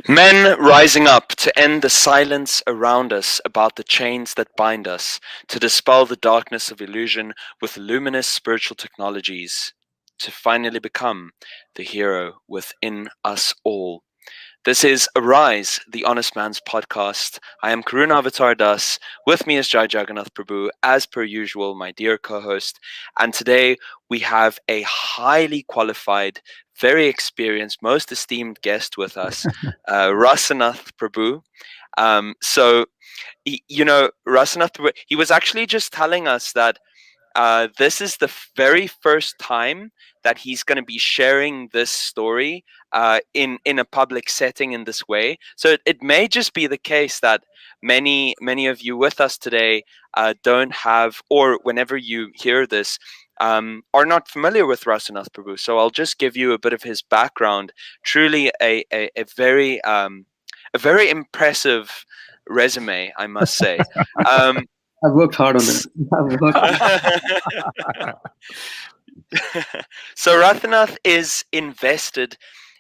Men rising up to end the silence around us about the chains that bind us, to dispel the darkness of illusion with luminous spiritual technologies, to finally become the hero within us all. This is Arise, the Honest Man's podcast. I am Karuna Avatar Das. With me is Jai Jagannath Prabhu, as per usual, my dear co-host. And today we have a highly qualified, very experienced, most esteemed guest with us, Rasanath Prabhu. Rasanath Prabhu, he was actually just telling us that this is the very first time that he's going to be sharing this story in a public setting in this way. So it may just be the case that many of you with us today don't have, or whenever you hear this, are not familiar with Rasanath Prabhu. So I'll just give you a bit of his background. Truly a very impressive resume, I must say. I've worked hard on it. So Rasanath is invested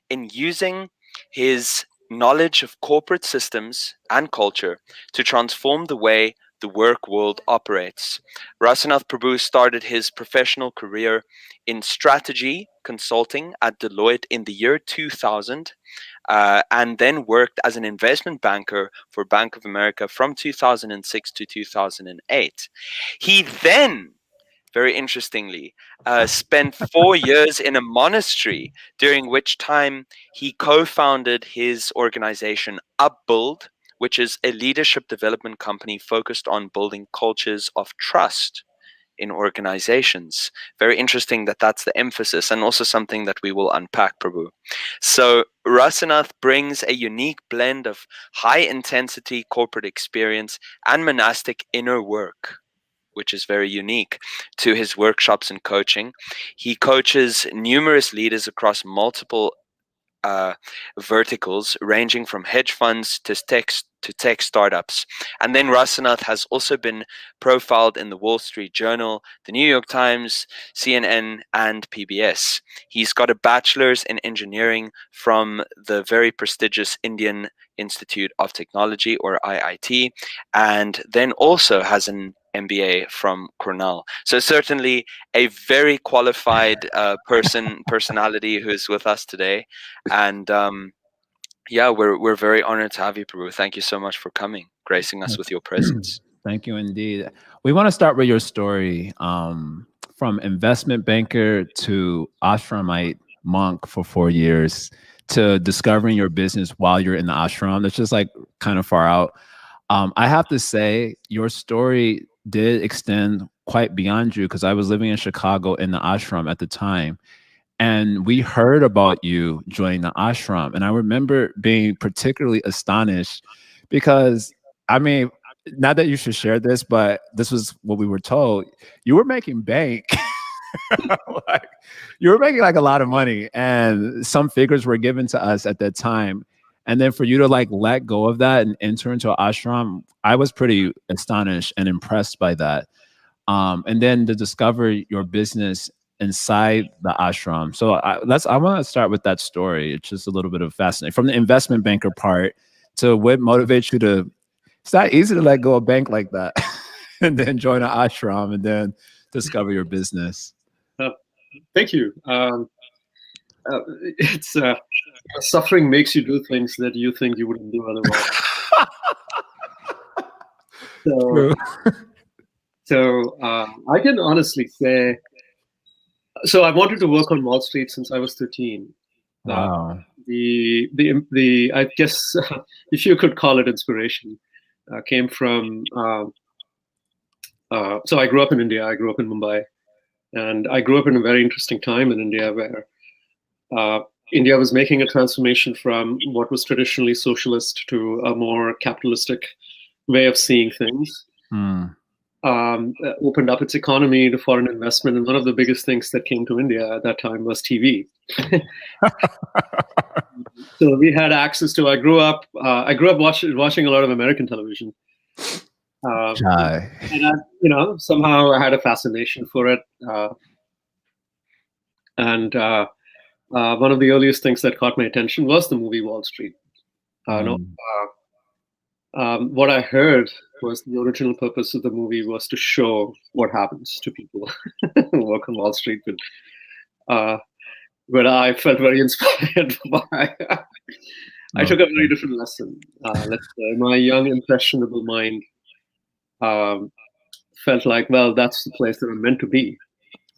in using his knowledge of corporate systems and culture to transform the way the work world operates. Rasanath Prabhu started his professional career in strategy consulting at Deloitte in the year 2000, and then worked as an investment banker for Bank of America from 2006 to 2008. He then, very interestingly, spent 4 years in a monastery, during which time he co-founded his organization Upbuild, which is a leadership development company focused on building cultures of trust in organizations. Very interesting that that's the emphasis, and also something that we will unpack, Prabhu. So Rasanath brings a unique blend of high-intensity corporate experience and monastic inner work, which is very unique to his workshops and coaching. He coaches numerous leaders across multiple verticals, ranging from hedge funds to tech startups. And then Rasanath has also been profiled in the Wall Street Journal, the New York Times, CNN, and PBS. He's got a bachelor's in engineering from the very prestigious Indian Institute of Technology, or IIT, and then also has an MBA from Cornell. So certainly a very qualified personality who's with us today. And we're very honored to have you, Prabhu. Thank you so much for coming, gracing us with your presence. Thank you indeed. We want to start with your story, from investment banker to ashramite monk for 4 years to discovering your business while you're in the ashram. That's just like kind of far out. I have to say your story did extend quite beyond you, because I was living in Chicago in the ashram at the time. And we heard about you joining the ashram. And I remember being particularly astonished because, I mean, not that you should share this, but this was what we were told. You were making bank. You were making like a lot of money, and some figures were given to us at that time. And then for you to like let go of that and enter into an ashram, I was pretty astonished and impressed by that. And then to discover your business inside the ashram. So I want to start with that story. It's just a little bit of fascinating, from the investment banker part to what motivates you to. It's not easy to let go of a bank like that and then join an ashram and then discover your business. Thank you. It's suffering makes you do things that you think you wouldn't do otherwise. So I can honestly say, so I wanted to work on Wall Street since I was 13. Wow. The I guess if you could call it inspiration, came from. So I grew up in India. I grew up in Mumbai, and I grew up in a very interesting time in India where India was making a transformation from what was traditionally socialist to a more capitalistic way of seeing things. Opened up its economy to foreign investment, and one of the biggest things that came to India at that time was TV. So we had access to. I grew up watching a lot of American television, and I, somehow I had a fascination for it. And one of the earliest things that caught my attention was the movie Wall Street. No, what I heard was the original purpose of the movie was to show what happens to people who work on Wall Street. But I felt very inspired by. I took a very different lesson. Let's say my young, impressionable mind felt like, well, that's the place that I'm meant to be.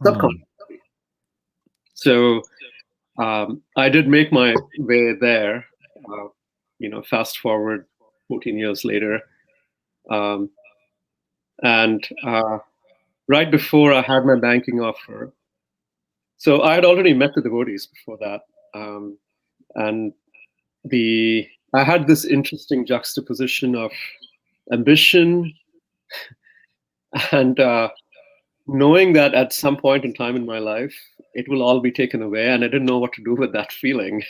Subconsciously. So I did make my way there. Fast forward 14 years later, and right before I had my banking offer. So I had already met the devotees before that, and I had this interesting juxtaposition of ambition and knowing that at some point in time in my life, it will all be taken away, and I didn't know what to do with that feeling.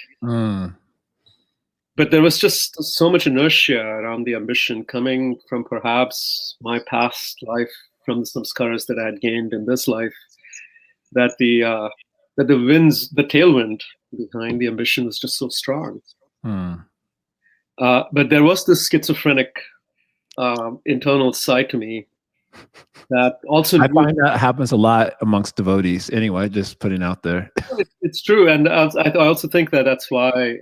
But there was just so much inertia around the ambition coming from perhaps my past life, from the samskaras that I had gained in this life, that the tailwind behind the ambition was just so strong. But there was this schizophrenic internal side to me that also. I find that happens a lot amongst devotees. Anyway, just putting out there. It's true, and I also think that that's why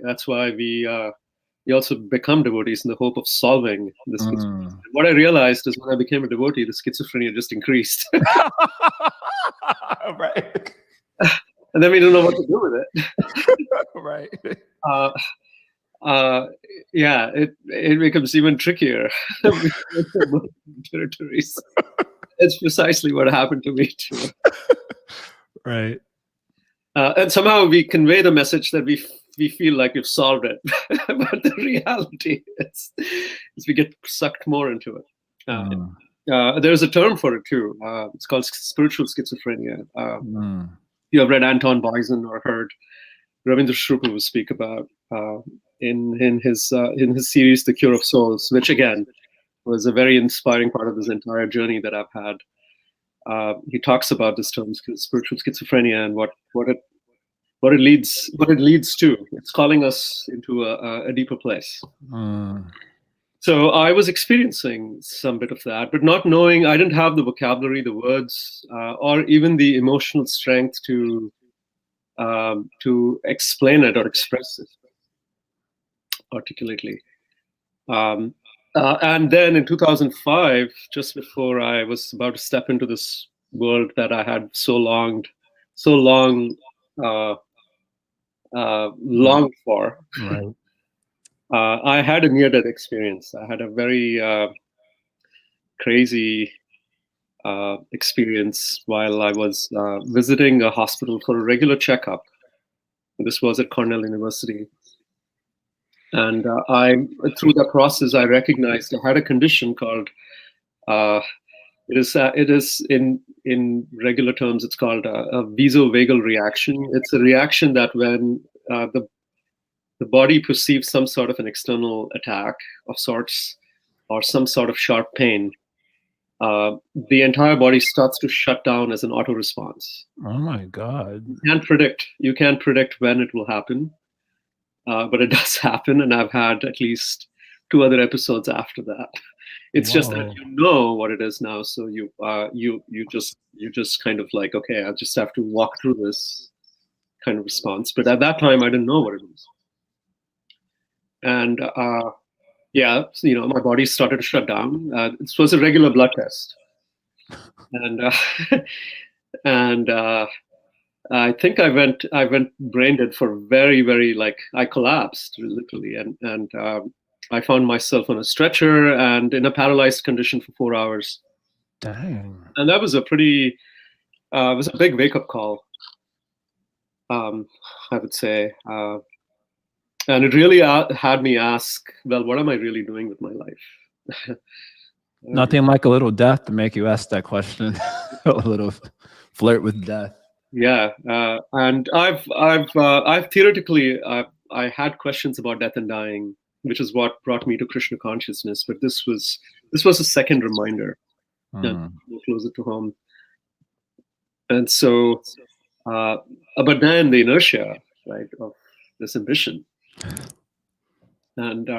we also become devotees in the hope of solving the schizophrenia. What I realized is when I became a devotee, the schizophrenia just increased. Right. And then we don't know what to do with it. Right. Yeah, it becomes even trickier. Territories. It's precisely what happened to me too. Right. And somehow we convey the message that we feel like we've solved it, but the reality is we get sucked more into it. There's a term for it too. It's called spiritual schizophrenia. You have read Anton Bison or heard Ravindra Shrupal speak about in his series The Cure of Souls, which again was a very inspiring part of this entire journey that I've had. He talks about this term, spiritual schizophrenia, and what it leads to. It's calling us into a deeper place. So I was experiencing some bit of that, but not knowing. I didn't have the vocabulary, the words, or even the emotional strength to explain it or express it articulately. And then in 2005, just before I was about to step into this world that I had so long for, right. I had a near-death experience. I had a very crazy experience while I was visiting a hospital for a regular checkup. This was at Cornell University. And through that process, I recognized I had a condition called, it is in regular terms, it's called a vasovagal reaction. It's a reaction that when the body perceives some sort of an external attack of sorts or some sort of sharp pain, the entire body starts to shut down as an auto response. Oh my God. You can't predict when it will happen, but it does happen. And I've had at least 2 other episodes after that. It's just that you know what it is now. So you just kind of like, okay, I just have to walk through this kind of response. But at that time, I didn't know what it was. And my body started to shut down. This was a regular blood test, and I think I went brain dead for very, very, like, I collapsed literally, and I found myself on a stretcher and in a paralyzed condition for 4 hours. Dang. And that was a pretty, it was a big wake up call, I would say. And it really had me ask, well, what am I really doing with my life? Nothing like a little death to make you ask that question. A little flirt with death. Yeah, and I've theoretically I had questions about death and dying, which is what brought me to Krishna consciousness. But this was a second reminder that closer to home. And so, but then the inertia, right, of this ambition. and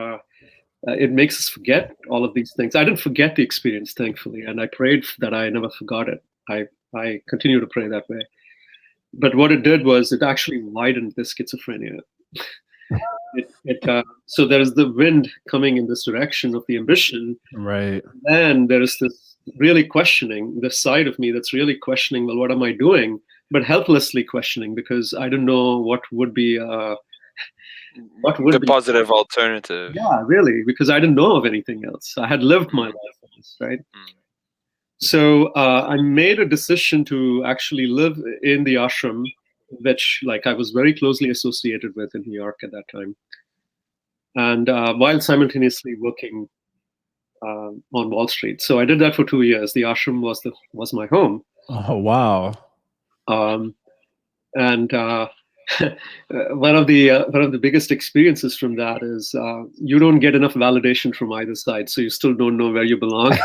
it makes us forget all of these things. I didn't forget the experience, thankfully, and I prayed that I never forgot it. I continue to pray that way. But what it did was it actually widened the schizophrenia. So there is the wind coming in this direction of the ambition, right? And there is this really questioning, the side of me that's really questioning, well, what am I doing? But helplessly questioning, because I don't know what would be the positive alternative. Yeah, really, because I didn't know of anything else. I had lived my life on this, right? So I made a decision to actually live in the ashram, which I was very closely associated with in New York at that time, and while simultaneously working on Wall Street. So I did that for 2 years. The ashram was my home. Oh, wow. And one of the biggest experiences from that is you don't get enough validation from either side, so you still don't know where you belong.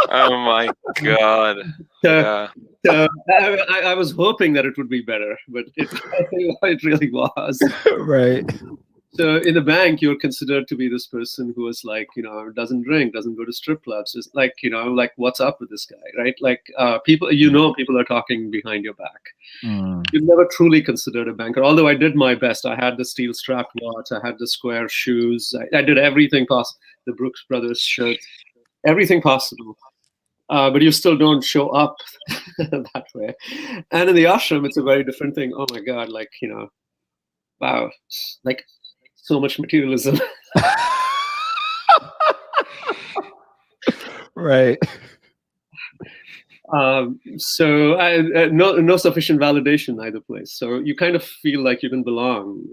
Oh my God! Yeah. I was hoping that it would be better, but it really was. Right. So in the bank, you're considered to be this person who is doesn't drink, doesn't go to strip clubs. It's what's up with this guy, right? People are talking behind your back. You've never truly considered a banker. Although I did my best. I had the steel strap watch. I had the square shoes. I did everything possible. The Brooks Brothers shirts, everything possible. But you still don't show up that way. And in the ashram, it's a very different thing. Oh my God, wow, so much materialism. Right. So no sufficient validation either place. So you kind of feel like you didn't belong.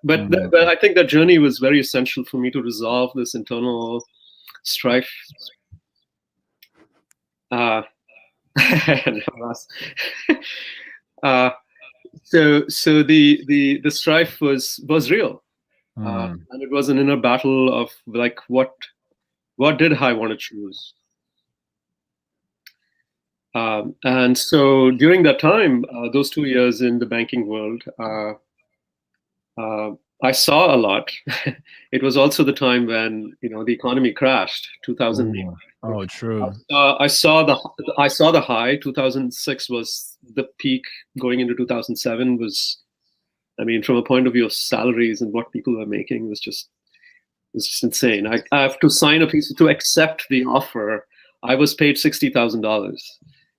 But I think that journey was very essential for me to resolve this internal strife. So the strife was real. And it was an inner battle of what did I want to choose? And so during that time, those 2 years in the banking world, I saw a lot. It was also the time when the economy crashed, 2008. Oh, true. I saw the high. 2006 was the peak. Going into 2007 was, from a point of view of salaries and what people were making, was just insane. I have to sign a piece to accept the offer. I was paid $60,000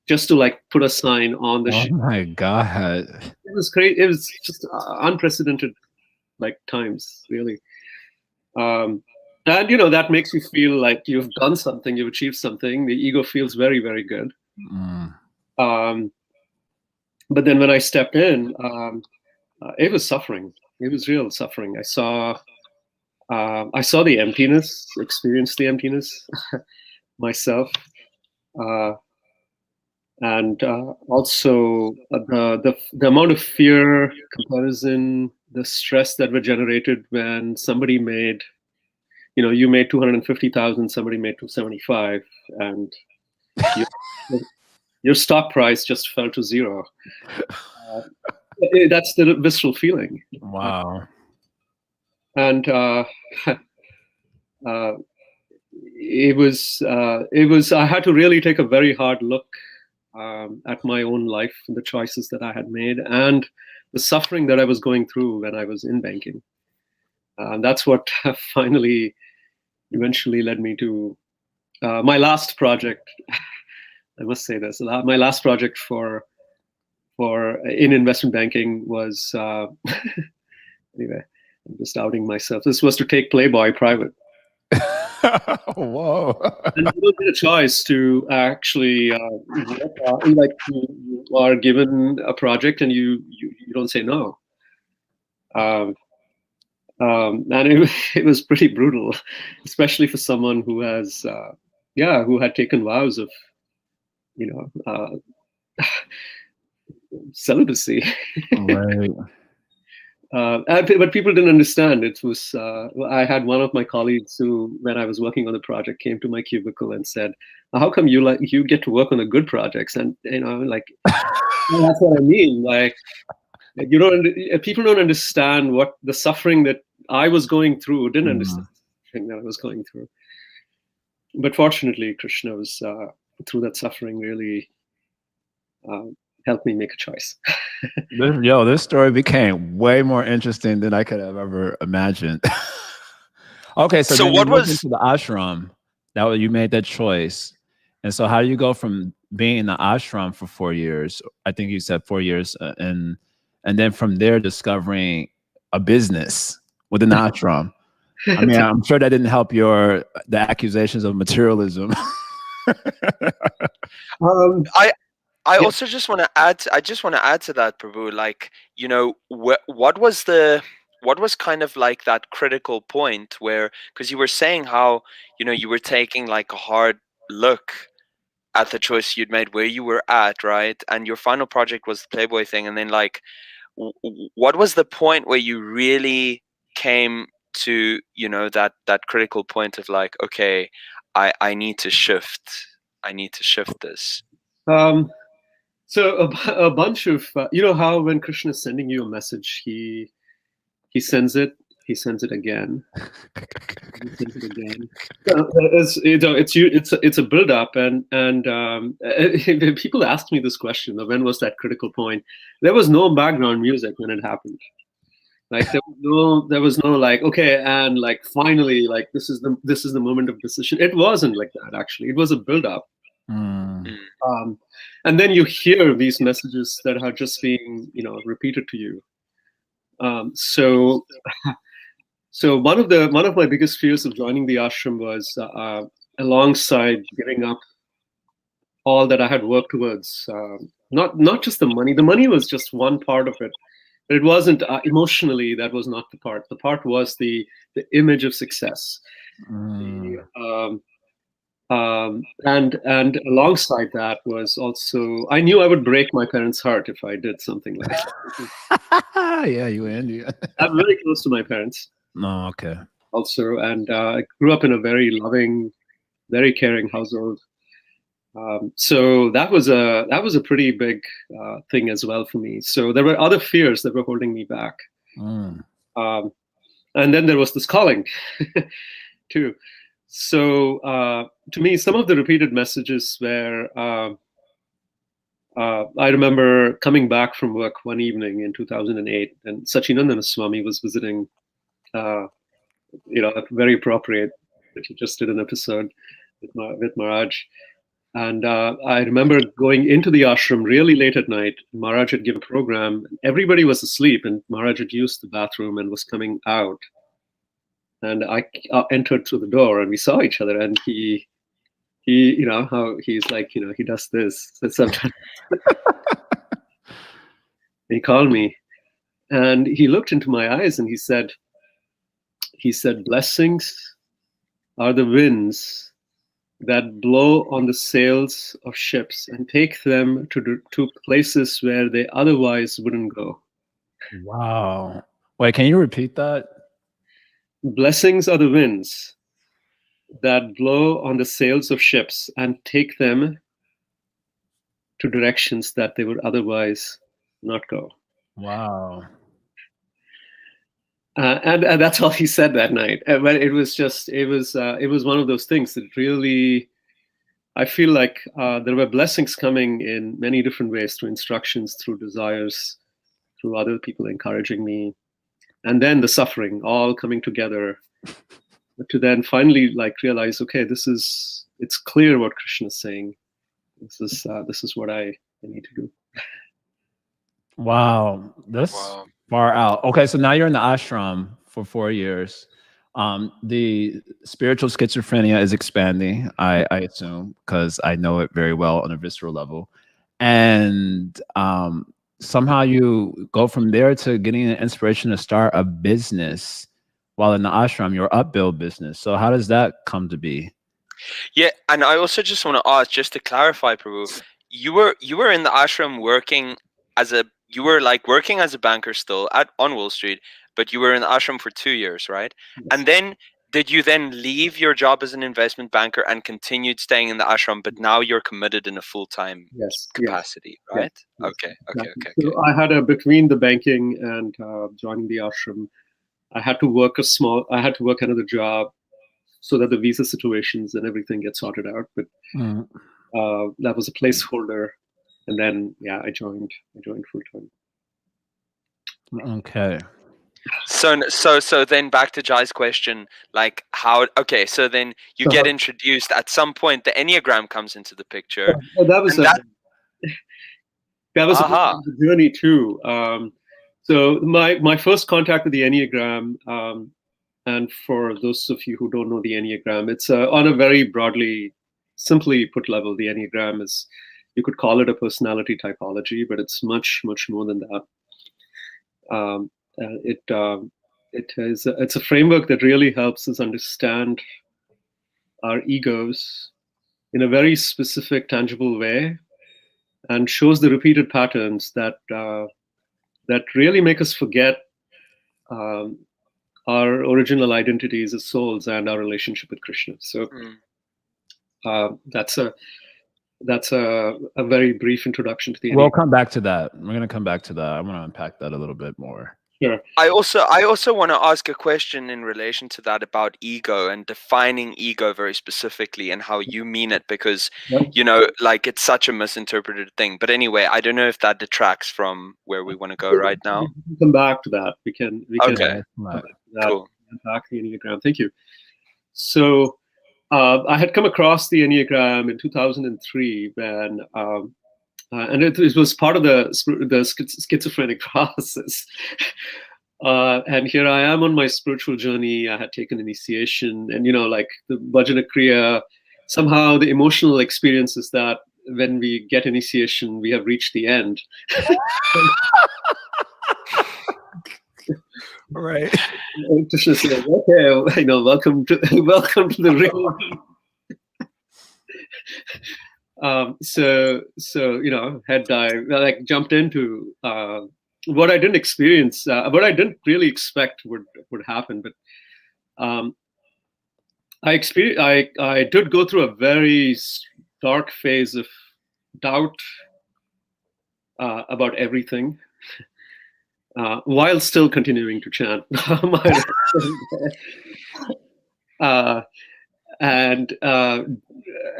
just to put a sign on the sheet. Oh my God! It was great. It was just unprecedented times, really. And that makes you feel like you've done something, you've achieved something. The ego feels very, very good. But then when I stepped in, it was suffering. It was real suffering. I saw the emptiness, experienced the emptiness myself, and also the amount of fear, comparison, the stress that were generated when somebody made, you made 250,000, somebody made 275, and your stock price just fell to zero. That's the visceral feeling. Wow. And it was. I had to really take a very hard look at my own life and the choices that I had made, and the suffering that I was going through when I was in banking. And that's what eventually led me to my last project. I must say this: my last project in investment banking was anyway. I'm just outing myself. This was to take Playboy private. Whoa! And you don't get a choice to actually you are given a project and you don't say no. And it was pretty brutal, especially for someone who has who had taken vows of celibacy. Right. But people didn't understand. It was I had one of my colleagues who, when I was working on the project, came to my cubicle and said, "How come you get to work on the good projects?" And that's what I mean. People don't understand what the suffering that I was going through, didn't understand the thing that I was going through. But fortunately, Krishna was through that suffering really helped me make a choice. This story became way more interesting than I could have ever imagined. Okay, so then what you moved was into the ashram. You made that choice, and so how do you go from being in the ashram for 4 years? I think you said 4 years, and then from there discovering a business within the ashram. I mean, I'm sure that didn't help the accusations of materialism. I also just want to add. I just want to add to that, Prabhu. Like, you know, what was kind of like that critical point where, because you were saying how, you know, you were taking like a hard look at the choice you'd made, where you were at, right? And your final project was the Playboy thing, and then like, what was the point where you really came to, you know, that critical point of like, okay, I need to shift. I need to shift this. So a bunch of you know how when Krishna is sending you a message, he sends it again. He sends it again. It's a build up, and people ask me this question: when was that critical point? There was no background music when it happened. Like there was no like, okay, and like finally, like this is the moment of decision. It wasn't like that actually. It was a build up. And then you hear these messages that are just being, you know, repeated to you. So one of my biggest fears of joining the ashram was alongside giving up all that I had worked towards. Not just the money. The money was just one part of it. But it wasn't emotionally. That was not the part. The part was the image of success. And alongside that was also, I knew I would break my parents' heart if I did something like that. Yeah, you and you. I'm very close to my parents. Oh, okay. Also, and I grew up in a very loving, very caring household. So that was a pretty big thing as well for me. So there were other fears that were holding me back. And then there was this calling too. So to me, some of the repeated messages were, I remember coming back from work one evening in 2008, and Sachinandana Swami was visiting, you know, very appropriate that he just did an episode with Maharaj. And I remember going into the ashram really late at night. Maharaj had given a program. Everybody was asleep, and Maharaj had used the bathroom and was coming out. And I entered through the door, and we saw each other. And he, you know, how he's like, you know, he does this sometimes. He called me, and he looked into my eyes, and he said, "Blessings are the winds that blow on the sails of ships and take them to places where they otherwise wouldn't go." Wow. Wait, can you repeat that? Blessings are the winds that blow on the sails of ships and take them to directions that they would otherwise not go. Wow. And that's all he said that night. But it was one of those things that really, I feel like there were blessings coming in many different ways, through instructions, through desires, through other people encouraging me, and then the suffering all coming together to then finally like realize, okay, it's clear what Krishna is saying. This is what I need to do. Wow, that's far out. Okay, so now you're in the ashram for 4 years. The spiritual schizophrenia is expanding, I assume, because I know it very well on a visceral level. And somehow you go from there to getting an inspiration to start a business while in the ashram, your Upbuild business. So how does that come to be? Yeah, and I also just want to ask, just to clarify, Prabhu, you were in the ashram working as a banker still on Wall Street, but you were in the ashram for 2 years, right? Yes. And then did you then leave your job as an investment banker and continued staying in the ashram, but now you're committed in a full-time capacity, right? Yes. Okay. So I had between the banking and joining the ashram, I had to work another job so that the visa situations and everything get sorted out. But that was a placeholder, and then I joined full time. Okay. So then back to Jai's question, like so then you get introduced at some point, the Enneagram comes into the picture. That was a journey too. So my first contact with the Enneagram, and for those of you who don't know the Enneagram, it's on a very simply put level, the Enneagram is, you could call it a personality typology, but it's much, much more than that. It's a framework that really helps us understand our egos in a very specific, tangible way, and shows the repeated patterns that really make us forget our original identities as souls and our relationship with Krishna. So that's a very brief introduction to the Enneagram. We'll come back to that. We're going to come back to that. I want to unpack that a little bit more. Sure. I also want to ask a question in relation to that about ego and defining ego very specifically and how you mean it, because like it's such a misinterpreted thing. But anyway, I don't know if that detracts from where we want to go right now. We can come back to that. We can okay. Cool. Unpack the Enneagram. Thank you. So I had come across the Enneagram in 2003 when. And it was part of the schizophrenic process. And here I am on my spiritual journey. I had taken initiation, and like the Bhajana Kriya, somehow the emotional experience is that when we get initiation, we have reached the end. Right. Krishna says, "Okay, welcome to the real." So head dive, like jumped into what I didn't experience, what I didn't really expect would happen. But I did go through a very dark phase of doubt about everything, while still continuing to chant. And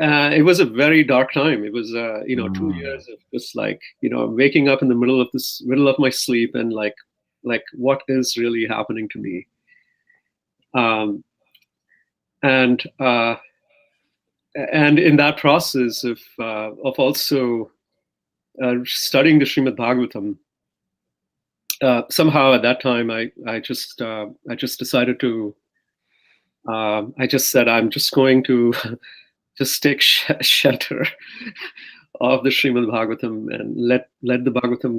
it was a very dark time. It was 2 years of just like waking up in the middle of my sleep and like what is really happening to me. And in that process of also studying the Srimad Bhagavatam, somehow at that time I just decided to. I just said, I'm just going to just take shelter of the Srimad Bhagavatam and let the Bhagavatam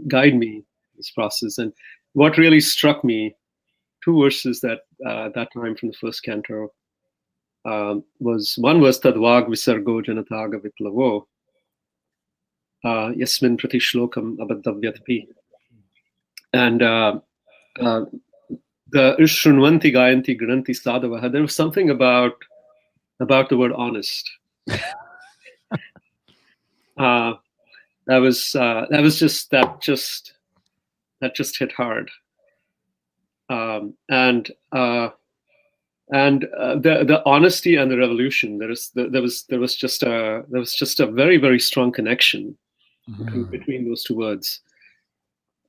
guide me in this process. And what really struck me, 2 verses that time from the first canto, one was Tadvag Visargo Janataga Viplavo Yasmin Prati Shlokam Abaddavyatpi. And the Ishrunvanti Gayanti Granti Sadhavaha, there was something about the word honest. That just hit hard. And the honesty and the revolution, there was just a very, very strong connection between those 2 words.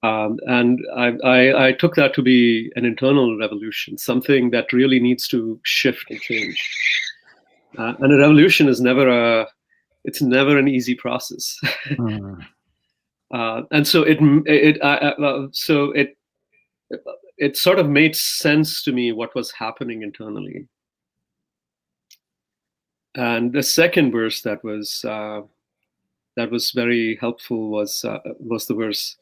And I took that to be an internal revolution, something that really needs to shift and change. And a revolution is never an easy process. And so it sort of made sense to me what was happening internally. And the second verse that was very helpful was the verse.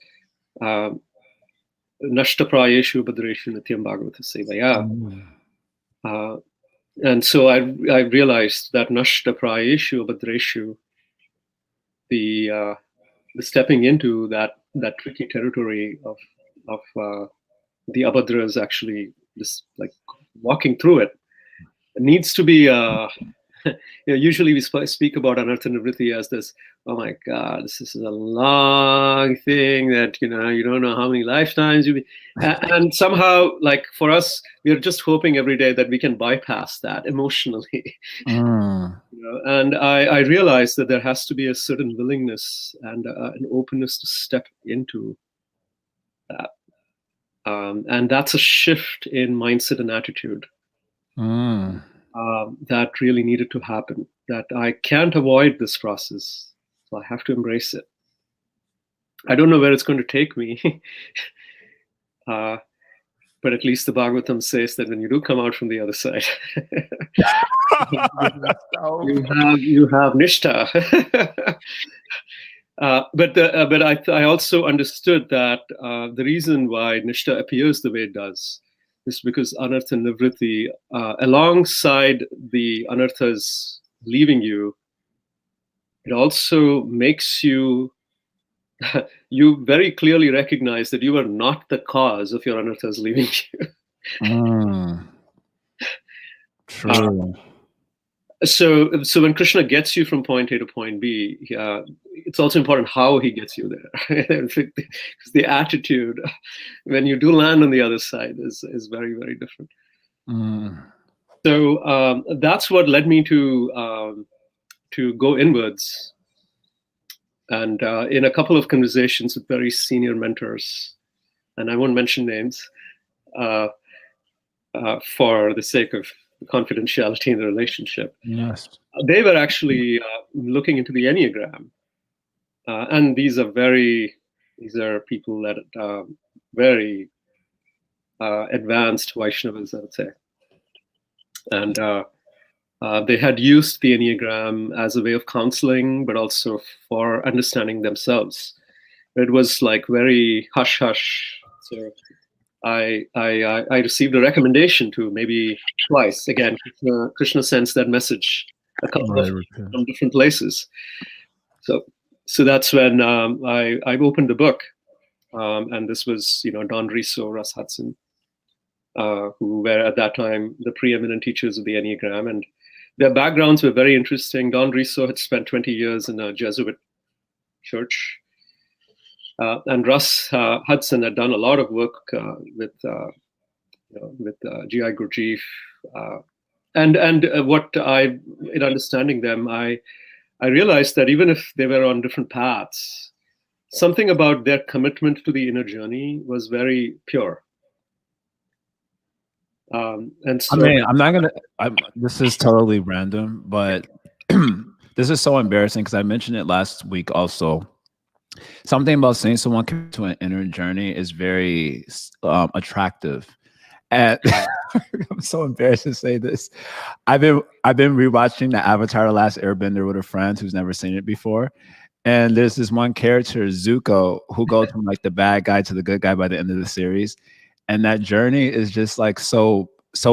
Nashta prayeshu badreshu nityam bhagavata sevaya. And so I realized that Nashta prayeshu badreshu, the stepping into that tricky territory of the abhadras, actually just like walking through it, needs to be usually we speak about anartha nivritti as this, oh my God, this is a long thing that, you don't know how many lifetimes you be. And somehow, like for us, we are just hoping every day that we can bypass that emotionally. And I realized that there has to be a certain willingness and an openness to step into that. And that's a shift in mindset and attitude. That really needed to happen, that I can't avoid this process, so I have to embrace it. I don't know where it's going to take me, but at least the Bhagavatam says that when you do come out from the other side, you have nishtha. But I also understood that the reason why nishtha appears the way it does is because anartha nivritti, alongside the anarthas leaving you, it also makes you you very clearly recognize that you are not the cause of your anarthas leaving you. True. So when Krishna gets you from point A to point B, it's also important how he gets you there. Because the attitude, when you do land on the other side, is very, very different. So that's what led me to go inwards. And in a couple of conversations with very senior mentors, and I won't mention names for the sake of confidentiality in the relationship. Yes. They were actually looking into the Enneagram. And these are people that are very advanced Vaishnavas, I would say. And they had used the Enneagram as a way of counseling, but also for understanding themselves. It was like very hush-hush. So I received a recommendation to maybe twice. Again, Krishna sends that message a couple of from different places. So that's when I opened the book, and this was Don Riso, Russ Hudson, who were at that time the preeminent teachers of the Enneagram, and their backgrounds were very interesting. Don Riso had spent 20 years in a Jesuit church. And Russ Hudson had done a lot of work with G.I. Gurdjieff, and what in understanding them, I realized that even if they were on different paths, something about their commitment to the inner journey was very pure. And so, I mean, I'm not gonna. This is totally random, but this is so embarrassing because I mentioned it last week also. Something about saying someone came to an inner journey is very attractive. And I'm so embarrassed to say this. I've been rewatching the Avatar: The Last Airbender with a friend who's never seen it before. And there's this one character, Zuko, who goes from like the bad guy to the good guy by the end of the series. And that journey is just like so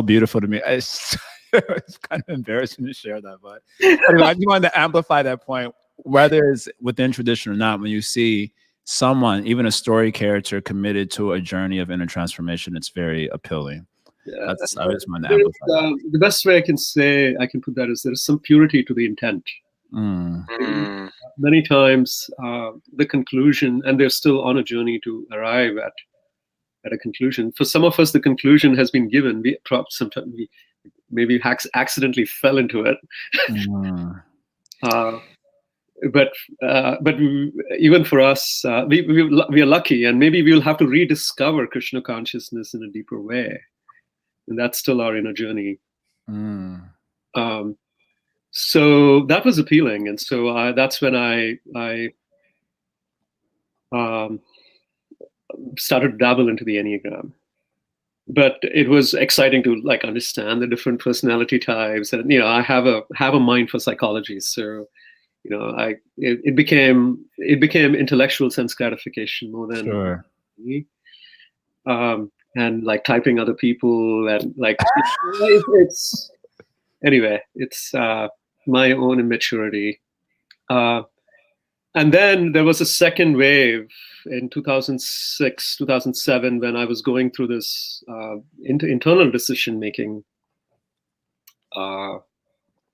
beautiful to me. It's kind of embarrassing to share that, but anyway, I just wanted to amplify that point. Whether it's within tradition or not, when you see someone, even a story character, committed to a journey of inner transformation, it's very appealing. Yeah, I just wanted to amplify that. The best way I can put that is there is some purity to the intent. Many times the conclusion, and they're still on a journey to arrive at a conclusion. For some of us, the conclusion has been given. Sometimes we maybe accidentally fell into it. But even for us, we are lucky, and maybe we'll have to rediscover Krishna consciousness in a deeper way, and that's still our inner journey. So that was appealing, and so that's when I started to dabble into the Enneagram. But it was exciting to understand the different personality types, and I have a mind for psychology, so it became intellectual sense gratification more than me. And typing other people, and it's anyway, it's my own immaturity. And then there was a second wave in 2006, 2007, when I was going through this internal decision making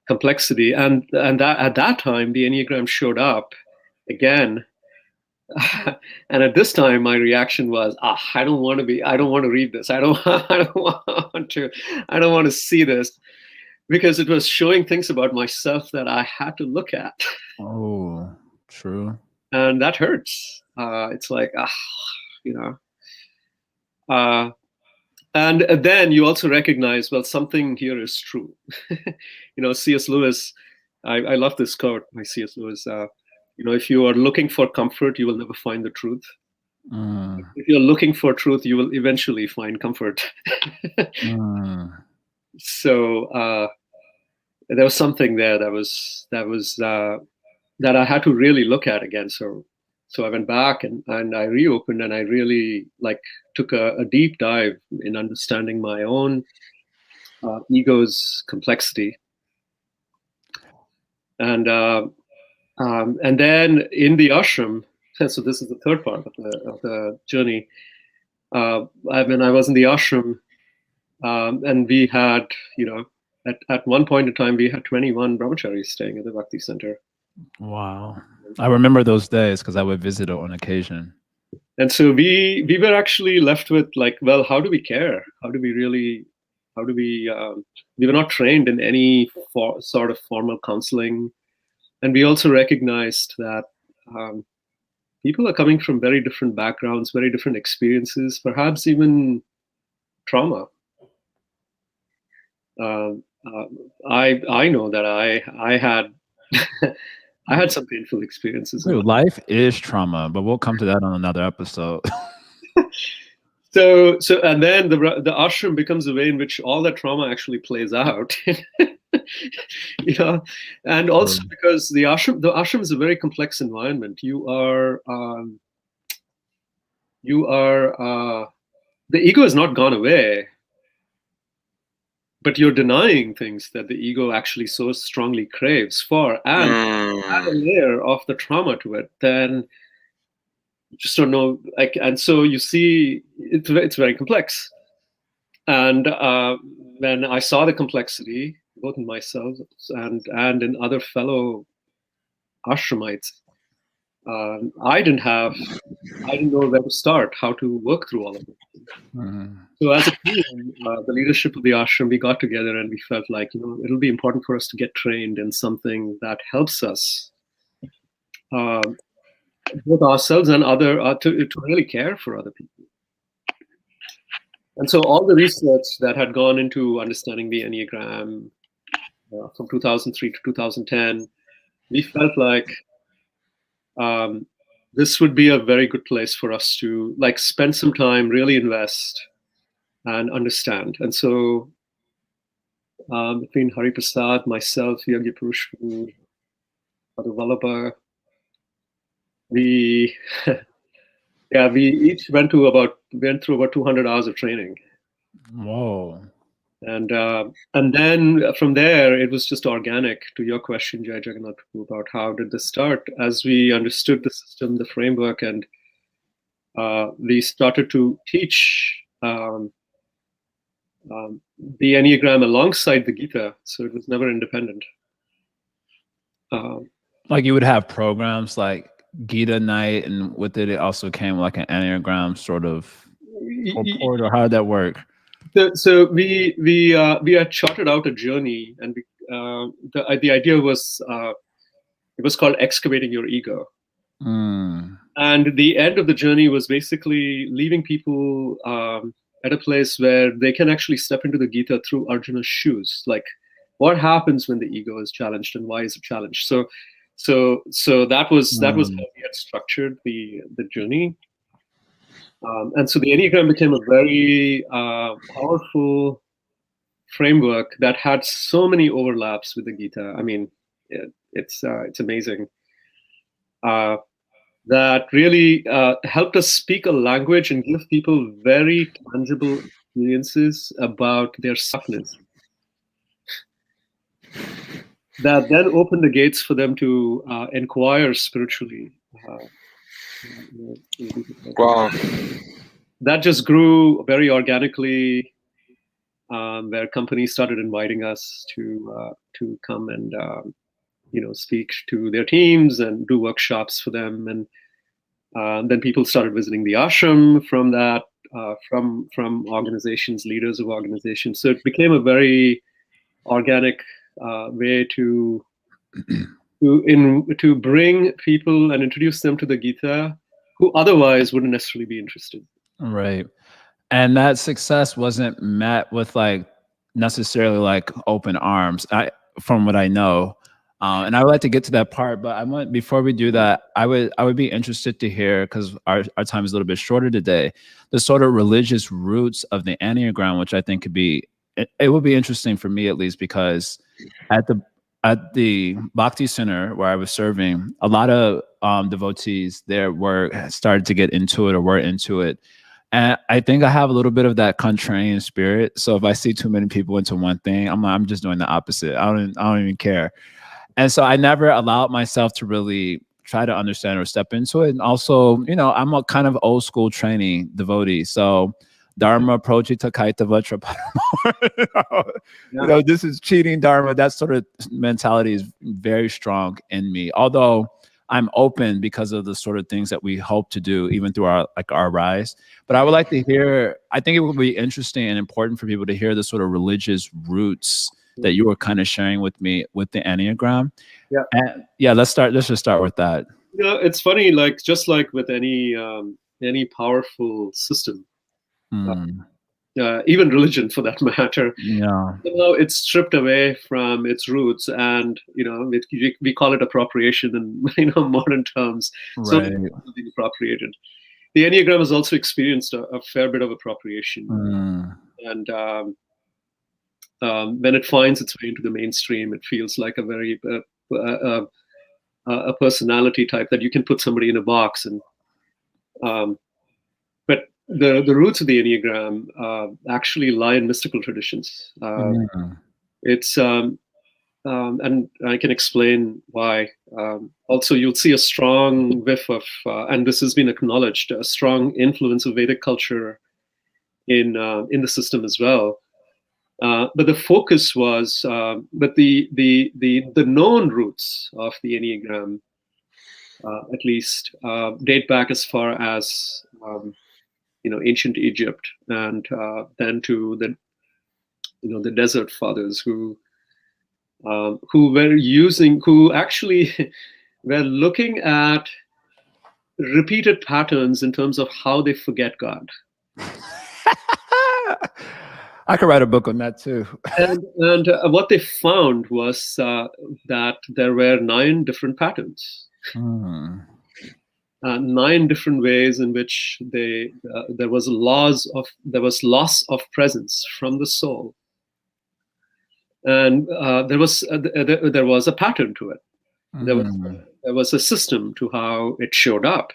complexity, and that at that time the Enneagram showed up again. And at this time, my reaction was, I don't want to read this. I don't want to see this, because it was showing things about myself that I had to look at. Oh, true. And that hurts. It's like, and then you also recognize, well, something here is true. C.S. Lewis, I love this quote by C.S. Lewis. If you are looking for comfort, you will never find the truth. If you're looking for truth, you will eventually find comfort. So there was something there that I had to really look at again. So I went back and I reopened, and I really took a deep dive in understanding my own ego's complexity. And then in the ashram, so this is the third part of the journey. I was in the ashram, and we had, at one point in time, we had 21 brahmacharis staying at the Bhakti Center. Wow. I remember those days because I would visit it on occasion. And so we were actually left with well, how do we care? We were not trained in any sort of formal counseling. And we also recognized that people are coming from very different backgrounds, very different experiences, perhaps even trauma. I know that I had I had some painful experiences. Life is trauma, but we'll come to that on another episode. So and then the ashram becomes a way in which all that trauma actually plays out. And also because the ashram is a very complex environment. You are the ego has not gone away, but you're denying things that the ego actually so strongly craves for, and add a layer of the trauma to it, then you just don't know. And so you see, it's very complex. And when I saw the complexity, both in myself and in other fellow ashramites, I didn't know where to start, how to work through all of it. So as a team, the leadership of the ashram, we got together and we felt like, it'll be important for us to get trained in something that helps us, both ourselves and other, to really care for other people. And so all the research that had gone into understanding the Enneagram from 2003 to 2010, we felt like this would be a very good place for us to spend some time, really invest and understand. And so between Hari Prasad, myself, Yogi Purushottam, Father Vallabha, we each went through about 200 hours of training. Whoa. And then from there, it was just organic. To your question, Jai Jagannath, about how did this start? As we understood the system, the framework, and we started to teach the Enneagram alongside the Gita, so it was never independent. You would have programs like Gita night, and with it also came an Enneagram sort of report, or how did that work? So we had charted out a journey, and the idea was it was called Excavating Your Ego. And the end of the journey was basically leaving people at a place where they can actually step into the Gita through Arjuna's shoes. What happens when the ego is challenged, and why is it challenged? So that was how we had structured the journey. And so the Enneagram became a very powerful framework that had so many overlaps with the Gita. I mean, it's amazing. That really helped us speak a language and give people very tangible experiences about their stuckness. That then opened the gates for them to inquire spiritually. Wow. That just grew very organically. where companies started inviting us to come and speak to their teams and do workshops for them. And then people started visiting the ashram from that, from organizations, leaders of organizations. So it became a very organic way to bring people and introduce them to the Gita who otherwise wouldn't necessarily be interested. Right. And that success wasn't met with like necessarily like open arms, from what I know. And I would like to get to that part, but before we do that, I would be interested to hear, because our time is a little bit shorter today, the sort of religious roots of the Enneagram, which I think it would be interesting for me, at least, because at the Bhakti Center where I was serving, a lot of devotees there started to get into it or were into it. And I think I have a little bit of that contrarian spirit. So if I see too many people into one thing, I'm just doing the opposite. I don't even care. And so I never allowed myself to really try to understand or step into it. And also, I'm a kind of old school training devotee. So Dharma projita kaitava trapanamo. This is cheating Dharma. That sort of mentality is very strong in me. Although I'm open because of the sort of things that we hope to do, even through our rise. But I would like to hear, I think it would be interesting and important for people to hear the sort of religious roots that you were kind of sharing with me with the Enneagram. Yeah. And let's just start with that. It's funny, just like with any powerful system, even religion for that matter, it's stripped away from its roots, and we call it appropriation in modern terms. Right. So being appropriated. The Enneagram has also experienced a fair bit of appropriation, and when it finds its way into the mainstream, it feels like a very a personality type that you can put somebody in a box. And but the roots of the Enneagram actually lie in mystical traditions. It's and I can explain why. Also, you'll see a strong whiff of, and this has been acknowledged, a strong influence of Vedic culture in the system as well. But the focus was, but the known roots of the Enneagram, at least, date back as far as ancient Egypt, and then to the desert fathers who actually were looking at repeated patterns in terms of how they forget God. I could write a book on that too. And what they found was that there were 9 different patterns, 9 different ways in which there was loss of presence from the soul, and there was a pattern to it. There was a system to how it showed up.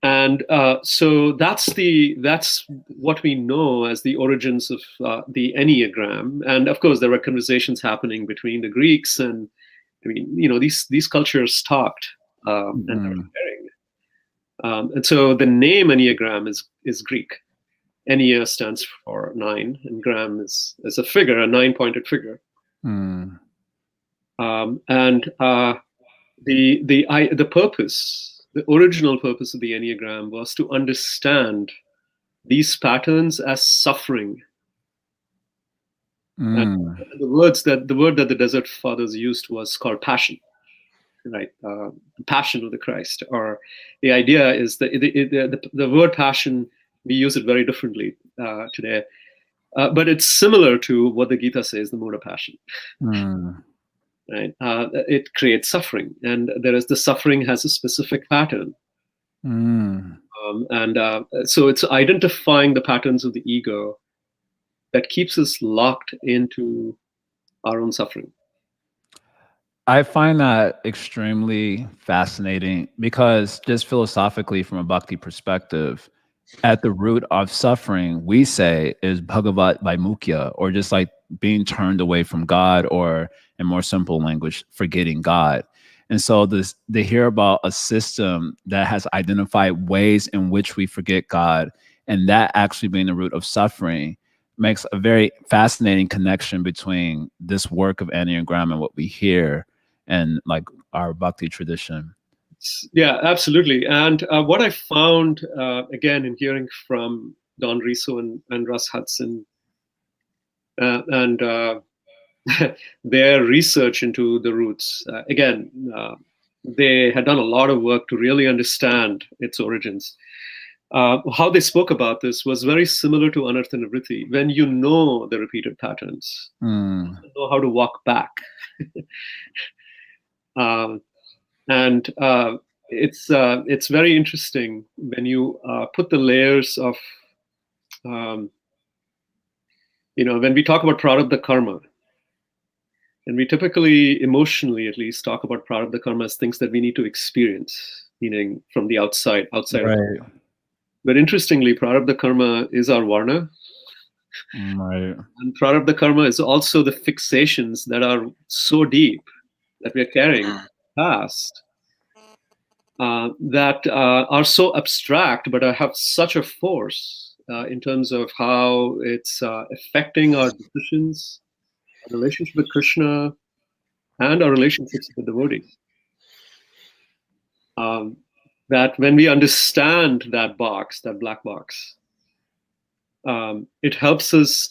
And so that's what we know as the origins of the Enneagram. And of course, there were conversations happening between the Greeks, and these cultures talked and they were sharing. And so the name Enneagram is Greek. Ennea stands for 9, and gram is a figure, a 9-pointed figure. And the purpose. The original purpose of the Enneagram was to understand these patterns as suffering. And the word that the Desert Fathers used was called passion, right? The passion of the Christ. Or the idea is that the word passion, we use it very differently today, but it's similar to what the Gita says, the mode of passion. Right? It creates suffering, and the suffering has a specific pattern. So it's identifying the patterns of the ego that keeps us locked into our own suffering. I find that extremely fascinating, because just philosophically, from a bhakti perspective, at the root of suffering, we say, is Bhagavat Vaimukya, or just like being turned away from God, or in more simple language, forgetting God. And so they hear about a system that has identified ways in which we forget God, and that actually being the root of suffering, makes a very fascinating connection between this work of Enneagram and what we hear and like our Bhakti tradition. Yeah, absolutely. And what I found, again, in hearing from Don Riso and Russ Hudson and their research into the roots, again, they had done a lot of work to really understand its origins. How they spoke about this was very similar to Anartha Nivritti. When you know the repeated patterns, you know how to walk back. And it's very interesting when you put the layers of, when we talk about prarabdha karma, and we typically, emotionally at least, talk about prarabdha karma as things that we need to experience, meaning from the outside. Right. But interestingly, prarabdha karma is our varna. Right. And prarabdha karma is also the fixations that are so deep that we are carrying past, that are so abstract, but have such a force in terms of how it's affecting our decisions, our relationship with Krishna, and our relationships with the devotees. That when we understand that box, that black box, it helps us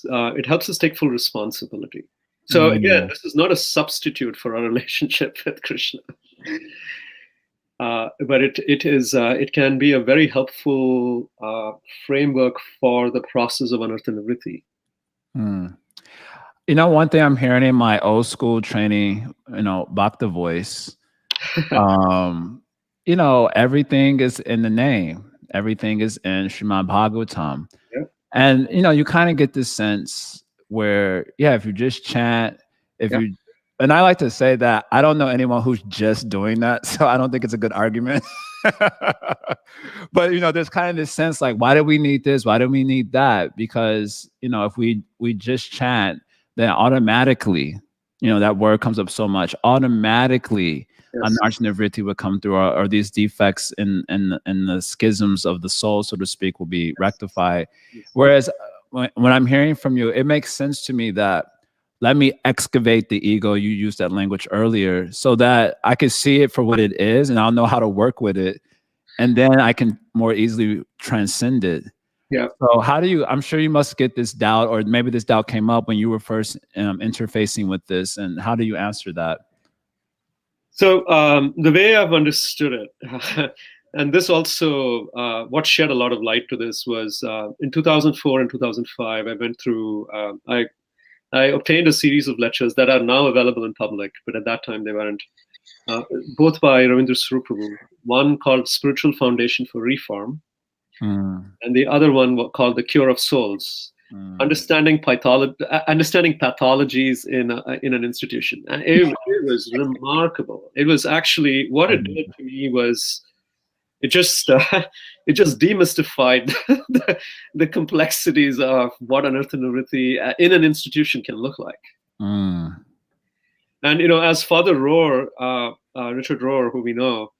take full responsibility. So again, this is not a substitute for our relationship with Krishna, but it can be a very helpful framework for the process of Anartha Nivritti. One thing I'm hearing in my old school training, Bhakta voice, everything is in the name. Everything is in Srimad Bhagavatam. Yeah. And, you kind of get this sense where, if you just chant, and I like to say that I don't know anyone who's just doing that. So I don't think it's a good argument. But, there's kind of this sense like, why do we need this? Why do we need that? Because, if we just chant, then automatically, that word comes up so much, automatically, Anartha Nivritti would come through, or these defects in the schisms of the soul, so to speak, will be rectified. Whereas when I'm hearing from you, it makes sense to me that let me excavate the ego. You used that language earlier, so that I can see it for what it is, and I'll know how to work with it, and then I can more easily transcend it. Yeah. So how do you? I'm sure you must get this doubt, or maybe this doubt came up when you were first interfacing with this, and how do you answer that? So the way I've understood it, and this also, what shed a lot of light to this was in 2004 and 2005, I went through, I obtained a series of lectures that are now available in public, but at that time they weren't, both by Ravindra Suruprabhu, one called Spiritual Foundation for Reform, and the other one called The Cure of Souls. Understanding pathologies in an institution. And it was remarkable. It was actually, what it did to me was it just demystified the complexities of what Anartha Nivritti in an institution can look like. And as Father Rohr, Richard Rohr, who we know,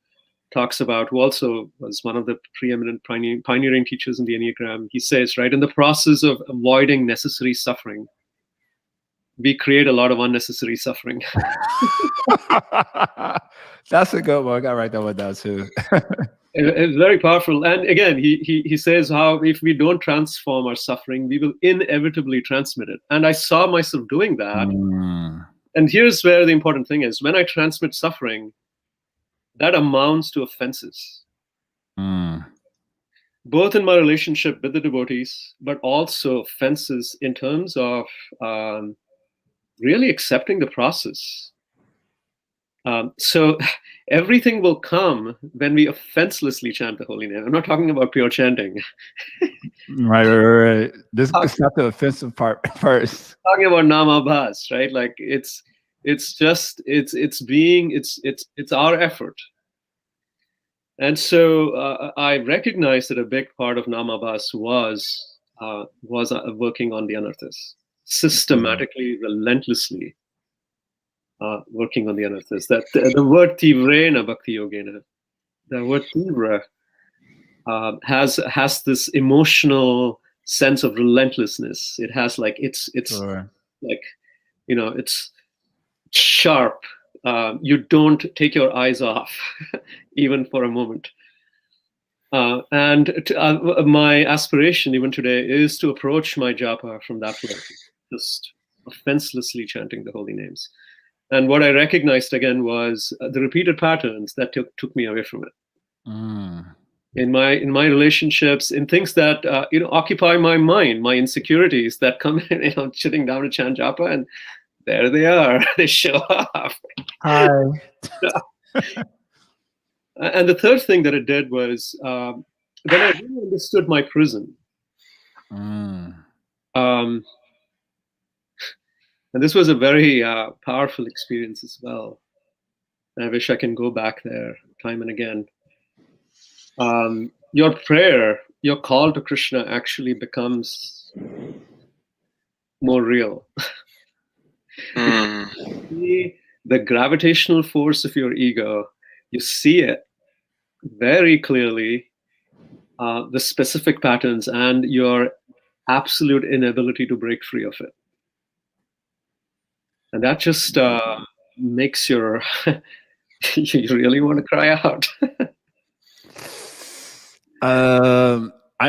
talks about, who also was one of the preeminent pioneering teachers in the Enneagram, he says, right, in the process of avoiding necessary suffering, we create a lot of unnecessary suffering. That's a good one. I got to write that one down too. It's very powerful. And again, he says how if we don't transform our suffering, we will inevitably transmit it. And I saw myself doing that. And here's where the important thing is. When I transmit suffering, that amounts to offenses, both in my relationship with the devotees, but also offenses in terms of really accepting the process. So everything will come when we offenselessly chant the holy name. I'm not talking about pure chanting. Right. This is not the offensive part first. Talking about namabhas, right? Like it's our effort. And so I recognized that a big part of namabhas was working on the anarthas, systematically, relentlessly working on the anarthas. That the word tivrena bhakti yogena, the word tivra has this emotional sense of relentlessness. It has like it's Sure. like, you know, it's sharp. You don't take your eyes off even for a moment. My aspiration even today is to approach my japa from that place, just offenselessly chanting the holy names. And what I recognized again was the repeated patterns that took me away from it. In my relationships, in things that occupy my mind, my insecurities that come in, sitting down to chant japa, and there they are. They show up. Hi. And the third thing that it did was then I really understood my prison. And this was a very powerful experience as well. I wish I can go back there time and again. Your prayer, your call to Krishna actually becomes more real. You see the gravitational force of your ego, you see it very clearly, the specific patterns and your absolute inability to break free of it. And that just makes your you really want to cry out.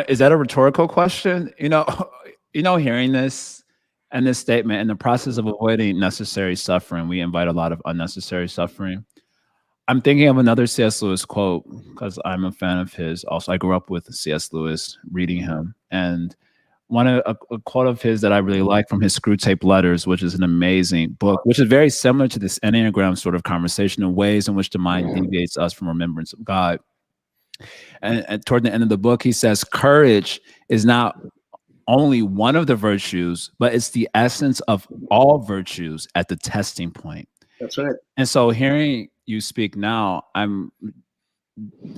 Is that a rhetorical question? Hearing this and this statement, in the process of avoiding necessary suffering, we invite a lot of unnecessary suffering. I'm thinking of another C.S. Lewis quote because I'm a fan of his. Also, I grew up with C.S. Lewis, reading him, and a quote of his that I really like from his Screw Tape Letters, which is an amazing book, which is very similar to this Enneagram sort of conversation in ways in which the mind deviates us from remembrance of God. And toward the end of the book, he says, courage is not only one of the virtues, but it's the essence of all virtues at the testing point. That's right. And so hearing you speak now, I'm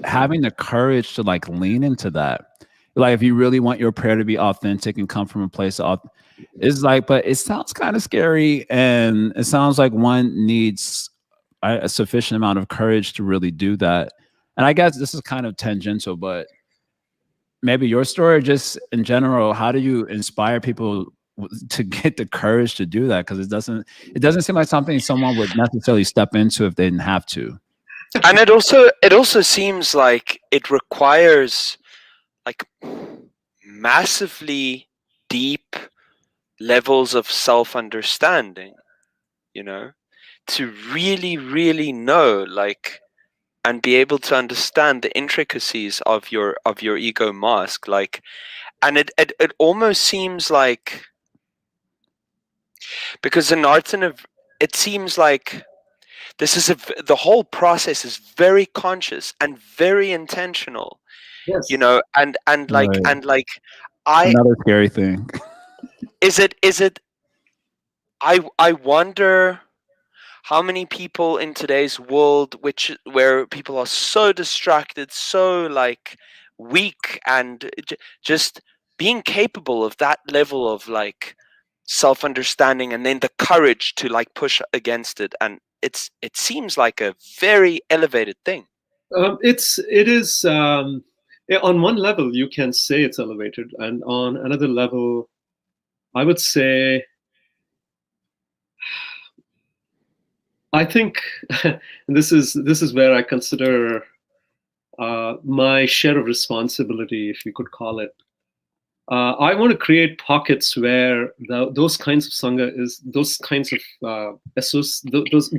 having the courage to like lean into that. Like, if you really want your prayer to be authentic and come from a place of, it's like, but it sounds kind of scary. And it sounds like one needs a sufficient amount of courage to really do that. And I guess this is kind of tangential, but maybe your story, just in general, how do you inspire people to get the courage to do that? Because it doesn't seem like something someone would necessarily step into if they didn't have to. And it also seems like it requires like massively deep levels of self-understanding, to really, really know, like, and be able to understand the intricacies of your ego mask, like, and it almost seems like, because in it seems like this is the whole process is very conscious and very intentional. Yes. And like, Right. and like, another scary thing. Is it? I wonder how many people in today's world, where people are so distracted, so like weak, and just being capable of that level of like self-understanding, and then the courage to like push against it, and it seems like a very elevated thing. It is on one level you can say it's elevated, and on another level, I would say, I think this is where I consider my share of responsibility, if you could call it. I want to create pockets where those kinds of sangha those kinds of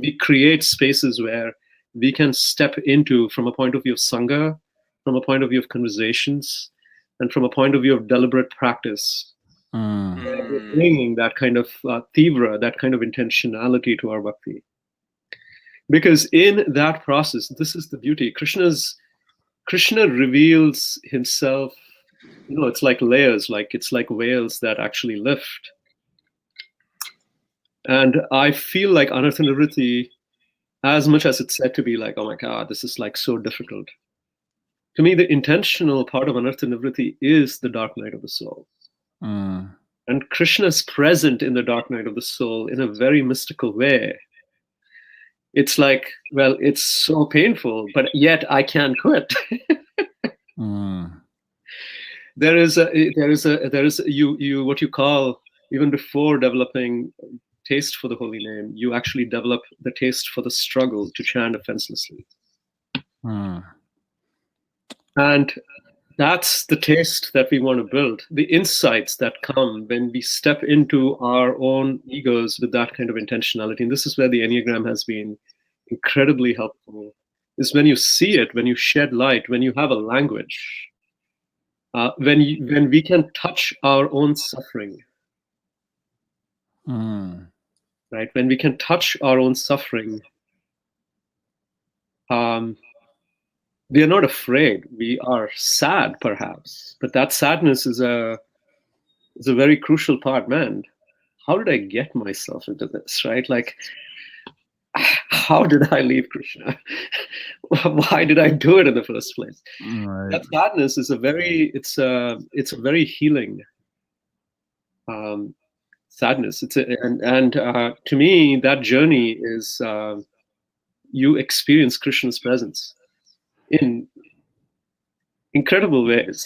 we create spaces where we can step into from a point of view of sangha, from a point of view of conversations, and from a point of view of deliberate practice. We're bringing that kind of tivra, that kind of intentionality to our bhakti. Because in that process, this is the beauty. Krishna reveals himself. It's like layers, it's like whales that actually lift. And I feel like Anartha Nivritti, as much as it's said to be like, oh my God, this is like so difficult. To me, the intentional part of Anartha Nivritti is the dark night of the soul. And Krishna is present in the dark night of the soul in a very mystical way. It's like, well, it's so painful, but yet I can't quit. there is you what you call, even before developing taste for the holy name, you actually develop the taste for the struggle to chant offenselessly. And that's the taste that we want to build. The insights that come when we step into our own egos with that kind of intentionality. And this is where the Enneagram has been incredibly helpful, is when you see it, when you shed light, when you have a language, when we can touch our own suffering, right? When we can touch our own suffering, we are not afraid. We are sad, perhaps, but that sadness is a very crucial part. Man, how did I get myself into this? Right? Like, how did I leave Krishna? Why did I do it in the first place? Right. That sadness is a very healing sadness. To me, that journey is you experience Krishna's presence in incredible ways.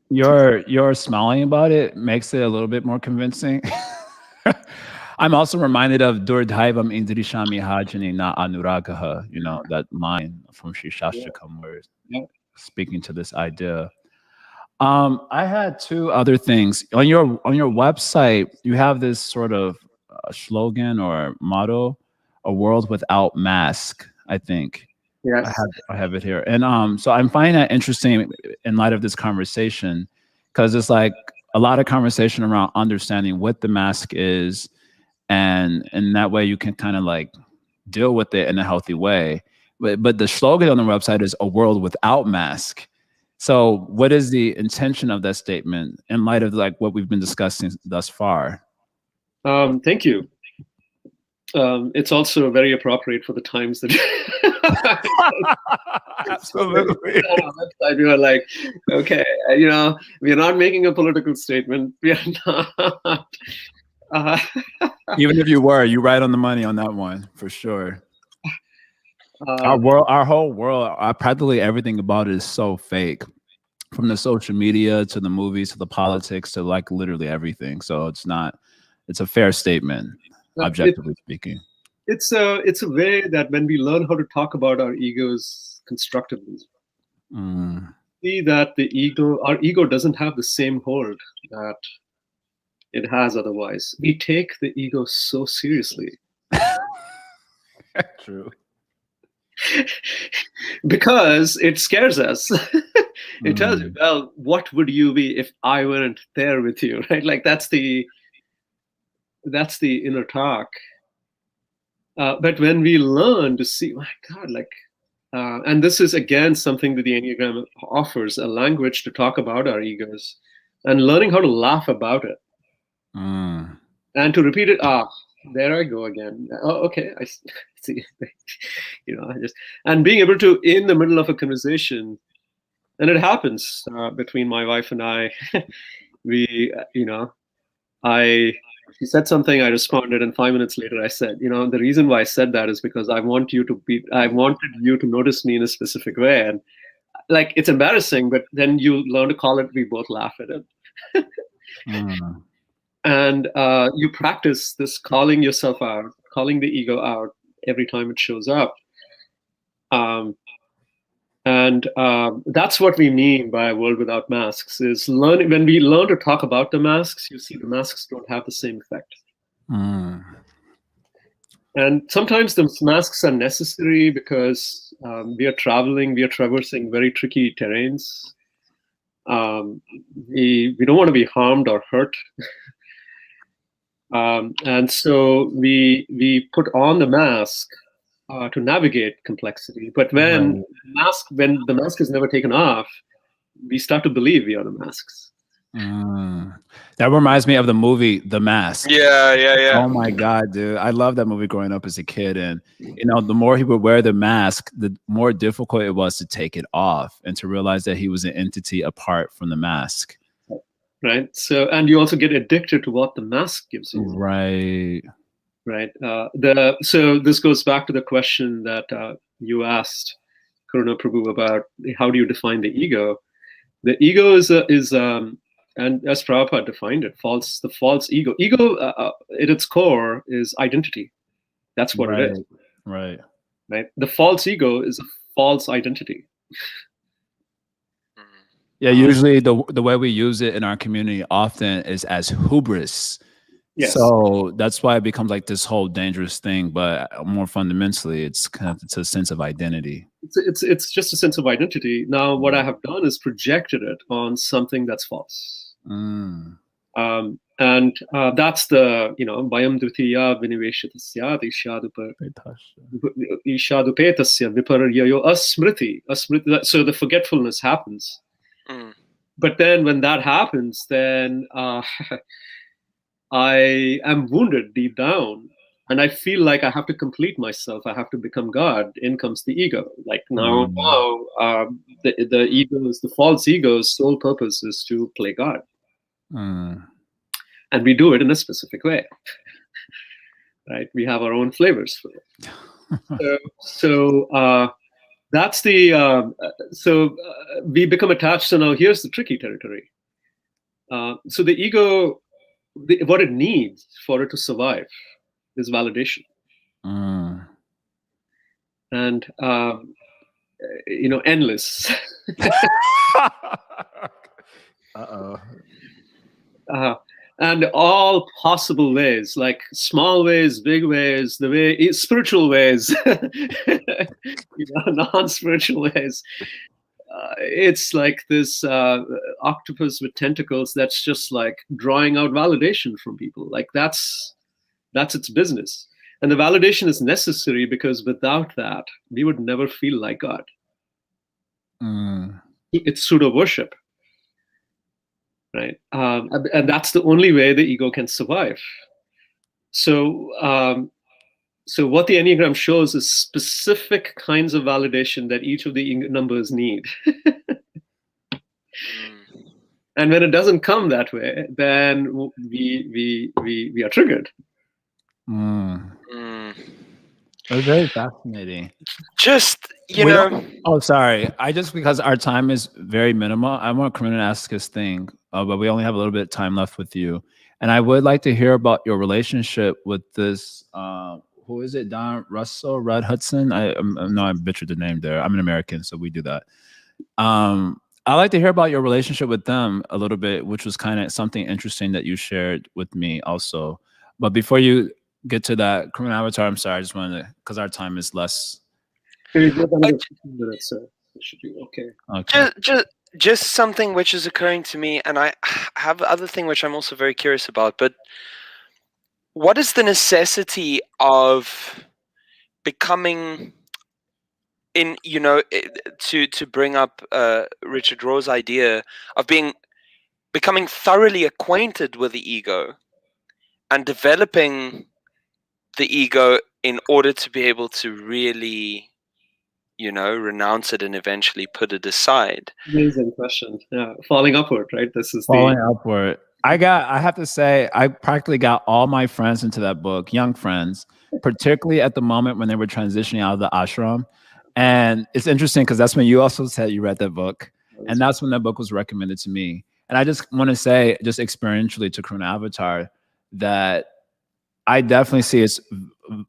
Your smiling about it makes it a little bit more convincing. I'm also reminded of Durdhaivam Indrishami Hajani Na Anuragaha, that line from Sri Shastakam where speaking to this idea. I had two other things. On your website, you have this sort of slogan or motto, a world without mask, I think. Yes. I have it here. And so I'm finding that interesting in light of this conversation, because it's like a lot of conversation around understanding what the mask is, and in that way you can kind of like deal with it in a healthy way. But the slogan on the website is a world without mask. So what is the intention of that statement in light of like what we've been discussing thus far? Thank you. It's also very appropriate for the times that Absolutely. We were like, okay, we are not making a political statement. We are not. Even if you were, you right on the money on that one for sure. Our whole world, practically everything about it is so fake, from the social media to the movies to the politics to like literally everything. So it's a fair statement, objectively speaking. It's a way that when we learn how to talk about our egos constructively, see that our ego doesn't have the same hold that it has otherwise. We take the ego so seriously. True. Because it scares us. It tells you, well, what would you be if I weren't there with you, right? Like that's the inner talk. But when we learn to see, my God, and this is again something that the Enneagram offers, a language to talk about our egos, and learning how to laugh about it, and to repeat it. There I go again. Oh, okay, I see. And being able to, in the middle of a conversation, and it happens between my wife and I. She said something, I responded, and 5 minutes later I said, the reason why I said that is because I wanted you to notice me in a specific way. And like, it's embarrassing, but then you learn to call it, we both laugh at it. And you practice this calling yourself out, calling the ego out every time it shows up. And that's what we mean by a world without masks, is when we learn to talk about the masks, you see the masks don't have the same effect. And sometimes the masks are necessary because we are traversing very tricky terrains. We don't want to be harmed or hurt. And so we put on the mask to navigate complexity. But when the mask is never taken off, we start to believe we are the masks. That reminds me of the movie The Mask. Yeah. Oh my God, dude. I love that movie growing up as a kid. And, the more he would wear the mask, the more difficult it was to take it off and to realize that he was an entity apart from the mask. Right. So, and you also get addicted to what the mask gives you. Right. Right. So this goes back to the question that you asked Karuna Prabhu about how do you define the ego? The ego is and as Prabhupada defined it, the false ego. Ego, at its core, is identity. That's what it is. Right. The false ego is a false identity. Yeah, usually the way we use it in our community often is as hubris. Yes. So that's why it becomes like this whole dangerous thing. But more fundamentally, it's a sense of identity. It's just a sense of identity. Now, what I have done is projected it on something that's false. And that's the, Vayam Dvitiya Viniveshitasya Ishadupetasya Viparyayo Asmriti. So the forgetfulness happens. But then when that happens, then I am wounded deep down, and I feel like I have to complete myself. I have to become God. In comes the ego. Like now, the ego's, the false ego's sole purpose is to play God, and we do it in a specific way. Right? We have our own flavors for it. So that's the we become attached. So now here's the tricky territory. So the ego, what it needs for it to survive is validation. And endless. And all possible ways, like small ways, big ways, spiritual ways, non-spiritual ways. It's like this octopus with tentacles that's just like drawing out validation from people. Like that's its business. And the validation is necessary because without that, we would never feel like God. It's pseudo worship, right? And that's the only way the ego can survive. So what the Enneagram shows is specific kinds of validation that each of the numbers need. And when it doesn't come that way, then we are triggered. That's very fascinating. Just, Oh, sorry. Because our time is very minimal, I want Karuna to ask his thing, but we only have a little bit of time left with you. And I would like to hear about your relationship with this, who is it? Don Russell, Rudd Hudson? I know I butchered the name there. I'm an American, so we do that. I'd like to hear about your relationship with them a little bit, which was kind of something interesting that you shared with me also. But before you get to that, Karuna Avatar, I'm sorry, I just wanted to, because our time is less. Minutes, so it should be okay. Just something which is occurring to me, and I have other thing which I'm also very curious about, but what is the necessity of becoming to bring up Richard Rohr's idea of becoming thoroughly acquainted with the ego and developing the ego in order to be able to really renounce it and eventually put it aside? Amazing question. Yeah, falling upward, right? This is falling upward. I have to say, I practically got all my friends into that book, young friends, particularly at the moment when they were transitioning out of the ashram. And it's interesting because that's when you also said you read that book. And that's when that book was recommended to me. And I just want to say, just experientially to Karuna Avatar, that I definitely see its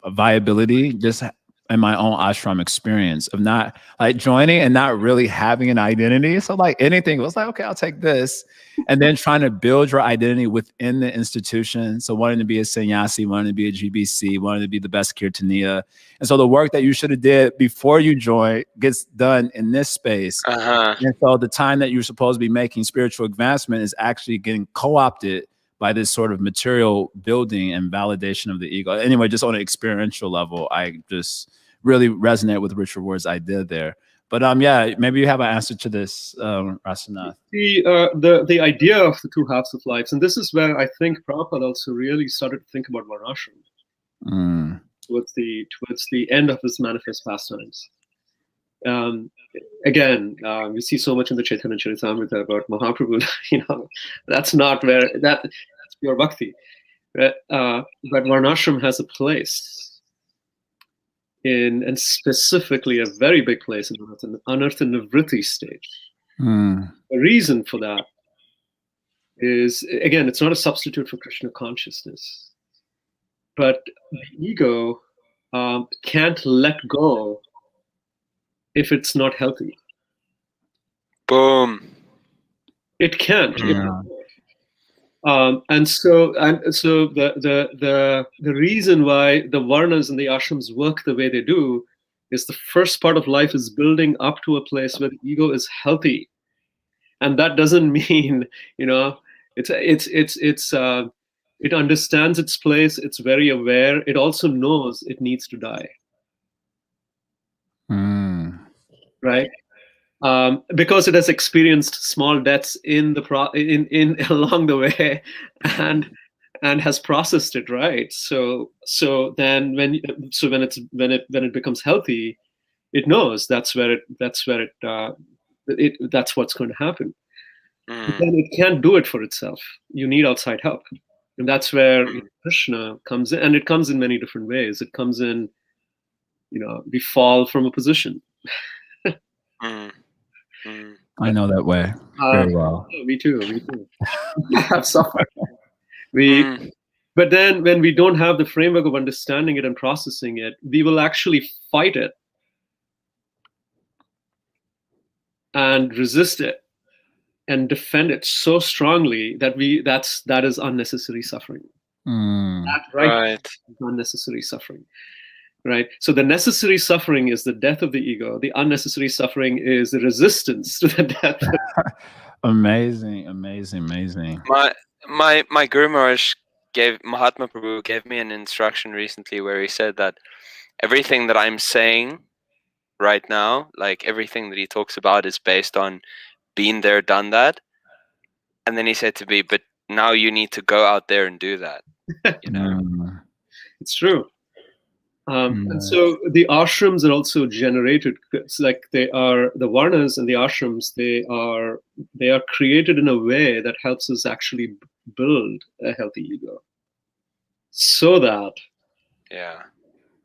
viability just in my own ashram experience of not like joining and not really having an identity. So like anything, it was like, okay, I'll take this. And then trying to build your identity within the institution. So wanting to be a sannyasi, wanting to be a GBC, wanting to be the best kirtaniya. And so the work that you should have did before you join gets done in this space. And so the time that you're supposed to be making spiritual advancement is actually getting co-opted by this sort of material building and validation of the ego. Anyway, just on an experiential level, I just really resonate with Richard Rohr's idea there. But yeah, maybe you have an answer to this, Rasanath. The idea of the two halves of lives, and this is where I think Prabhupada also really started to think about varnashram towards the end of his manifest pastimes. Again, we see so much in the Chaitanya Charitamrita about Mahaprabhu. That's not where that's pure bhakti. But varnashram has a place and specifically a very big place in Anartha Nivritti stage. Mm. The reason for that is, again, it's not a substitute for Krishna consciousness, but the ego can't let go if it's not healthy. Boom. It can't. Yeah. And so the reason why the varnas and the ashrams work the way they do is the first part of life is building up to a place where the ego is healthy, and that doesn't mean, it understands its place. It's very aware. It also knows it needs to die, Mm. right? Because it has experienced small deaths in along the way, and has processed it, right? So then when it becomes healthy, it knows that's what's going to happen. But then it can't do it for itself. You need outside help, and that's where Krishna comes in, and it comes in many different ways. It comes in, we fall from a position. I know that way very well. Me too. I've suffered. But then when we don't have the framework of understanding it and processing it, we will actually fight it and resist it and defend it so strongly that that is unnecessary suffering. That right is unnecessary suffering. Right. So the necessary suffering is the death of the ego. The unnecessary suffering is the resistance to the death. Amazing. My Guru Maharaj Mahatma Prabhu gave me an instruction recently where he said that everything that I'm saying right now, like everything that he talks about, is based on been there, done that. And then he said to me, but now you need to go out there and do that. It's true. And so the ashrams are also generated. It's like they are the varnas and the ashrams. They are created in a way that helps us actually build a healthy ego, so that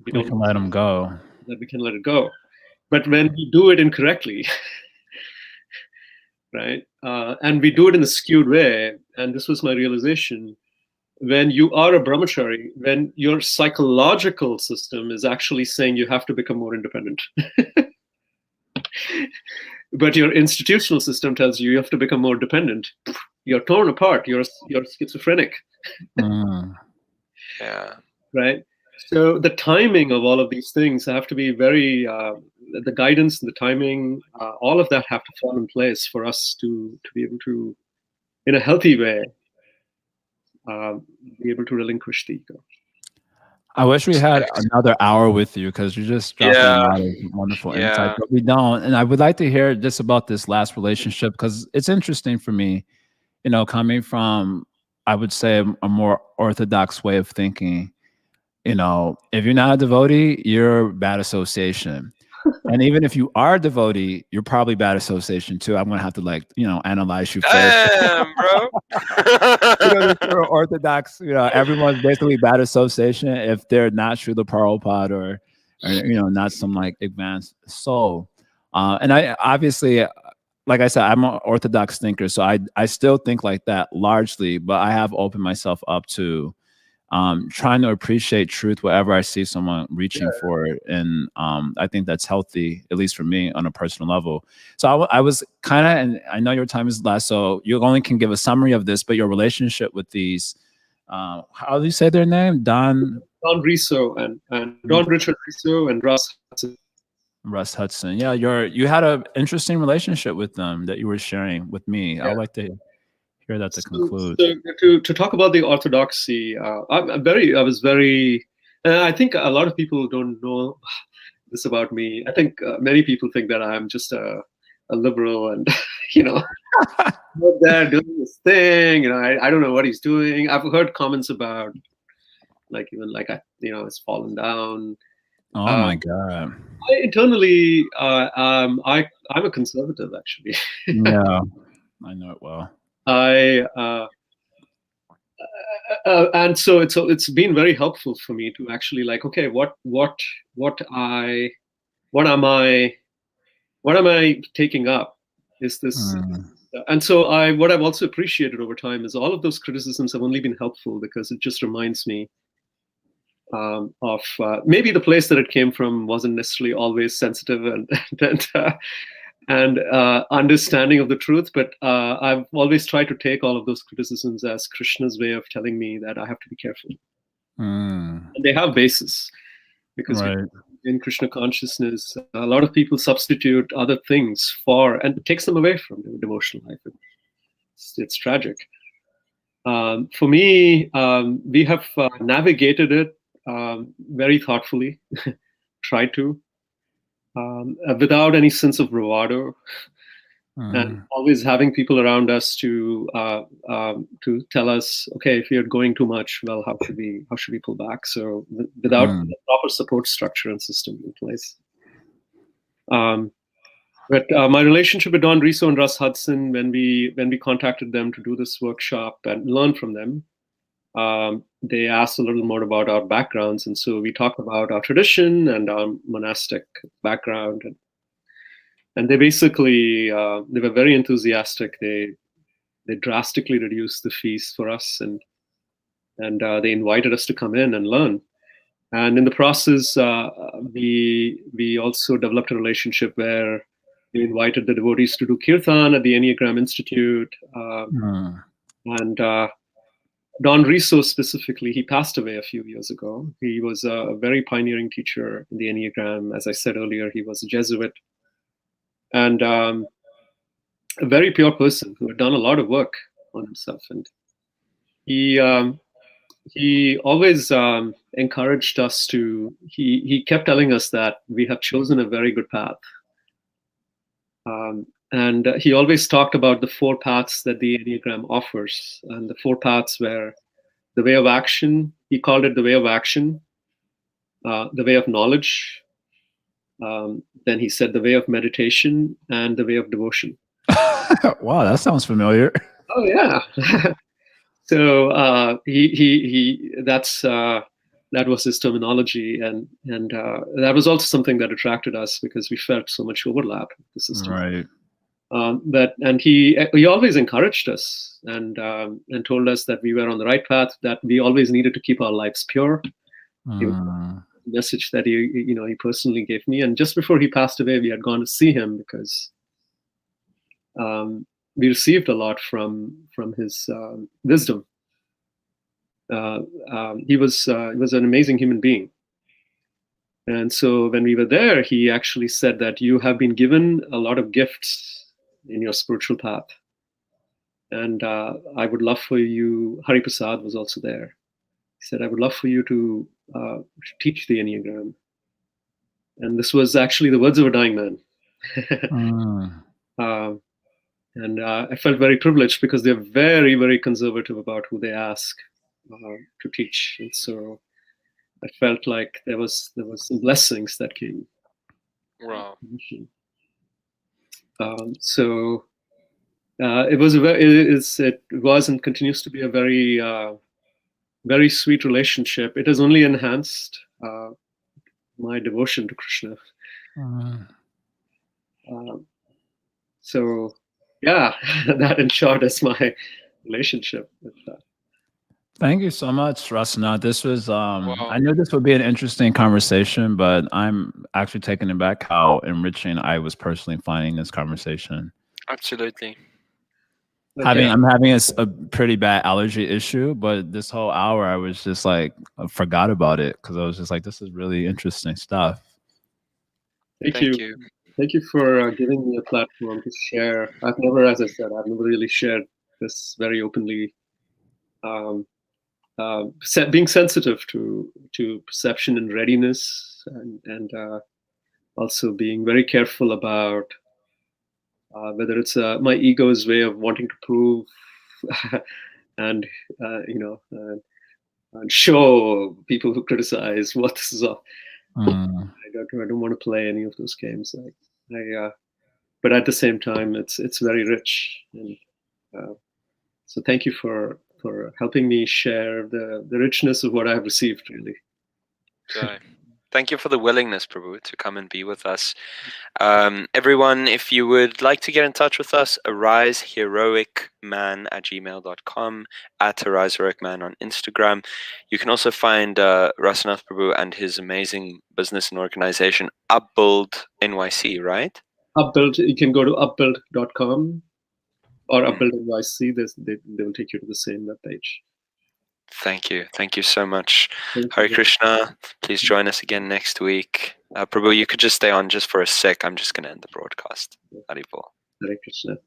we can let them go. That we can let it go. But when we do it incorrectly, right, and we do it in a skewed way, and this was my realization. When you are a brahmachari, when your psychological system is actually saying you have to become more independent, but your institutional system tells you have to become more dependent, you're torn apart. You're schizophrenic. Right. So the timing of all of these things have to be very. The guidance and the timing, all of that have to fall in place for us to be able to, in a healthy way, be able to relinquish the ego. I wish we had another hour with you, because you're just dropping a lot of wonderful insight, but we don't. And I would like to hear just about this last relationship, because it's interesting for me, coming from, I would say, a more orthodox way of thinking. If you're not a devotee, you're bad association. And even if you are a devotee, you're probably bad association too. I'm gonna have to analyze you first. Damn, bro. If you're orthodox, everyone's basically bad association if they're not Srila Prabhupada or not some advanced soul. And I obviously, like I said, I'm an orthodox thinker, so I still think like that largely, but I have opened myself up to trying to appreciate truth wherever I see someone reaching for it. And I think that's healthy, at least for me, on a personal level. So I was kind of, and I know your time is last, so you only can give a summary of this, but your relationship with these, how do you say their name? Don Riso and Don Richard Riso and Russ Hudson. Yeah, you had an interesting relationship with them that you were sharing with me. I'd like to hear that to conclude. So to talk about the orthodoxy, I was very. I think a lot of people don't know this about me. I think many people think that I'm just a liberal and out there doing this thing. I don't know what he's doing. I've heard comments about it's fallen down. Oh my God. I internally, I'm a conservative, actually. Yeah, I know it well. And so it's been very helpful for me to actually okay, what am I taking up is this. And so what I've also appreciated over time is all of those criticisms have only been helpful because it just reminds me of maybe the place that it came from wasn't necessarily always sensitive and understanding of the truth, but I've always tried to take all of those criticisms as Krishna's way of telling me that I have to be careful. And they have basis, because in Krishna consciousness, a lot of people substitute other things for, and it takes them away from their devotional life. It's tragic. For me, we have navigated it very thoughtfully, tried to, without any sense of bravado, and always having people around us to tell us, okay, if you're going too much, well, how should we pull back? So without a proper support structure and system in place. But my relationship with Don Riso and Russ Hudson, when we contacted them to do this workshop and learn from them, they asked a little more about our backgrounds, and so we talked about our tradition and our monastic background, and they basically they were very enthusiastic. They drastically reduced the fees for us, and they invited us to come in and learn. And in the process, we also developed a relationship where we invited the devotees to do kirtan at the Enneagram Institute. And Don Riso specifically, he passed away a few years ago. He was a very pioneering teacher in the Enneagram. As I said earlier, he was a Jesuit. And a very pure person who had done a lot of work on himself. And he always encouraged us to, he kept telling us that we have chosen a very good path. And he always talked about the 4 paths that the Enneagram offers. And the 4 paths were the way of action. He called it the way of action, the way of knowledge. Then he said the way of meditation and the way of devotion. Wow, that sounds familiar. Oh yeah. So that was his terminology, and that was also something that attracted us because we felt so much overlap with the system. Right. And he always encouraged us and told us that we were on the right path, that we always needed to keep our lives pure. Message that he personally gave me. And just before he passed away, we had gone to see him because we received a lot from his wisdom. He was an amazing human being. And so when we were there, he actually said that you have been given a lot of gifts in your spiritual path. And I would love for you, Hari Prasad was also there. He said, I would love for you to teach the Enneagram. And this was actually the words of a dying man. And I felt very privileged because they're very, very conservative about who they ask to teach. And so I felt like there was some blessings that came. Wow. So it was and continues to be a very very sweet relationship. It has only enhanced my devotion to Krishna. So yeah, that in short is my relationship with that. Thank you so much, Rasanath. This was, I knew this would be an interesting conversation, but I'm actually taken aback how enriching I was personally finding this conversation. Absolutely. I'm having a pretty bad allergy issue, but this whole hour I was just like, I forgot about it because I was just like, this is really interesting stuff. Thank you. Thank you for giving me a platform to share. As I said, I've never really shared this very openly. Being sensitive to perception and readiness, and also being very careful about whether it's my ego's way of wanting to prove and and show people who criticize what this is all. I don't want to play any of those games. But at the same time, it's very rich, and so thank you for helping me share the richness of what I have received. Really. Okay. Thank you for the willingness, Prabhu, to come and be with us. Everyone, if you would like to get in touch with us, ariseheroicman@gmail.com, @ariseheroicman on Instagram. You can also find Rasanath Prabhu and his amazing business and organization, Upbuild NYC, right? Upbuild, you can go to upbuild.com or Upbuild NYC. They will take you to the same webpage. Thank you. Thank you so much. Thank Hare you. Krishna. Please join us again next week. Prabhu, you could just stay on just for a sec. I'm just going to end the broadcast. Haribol. Hare Krishna.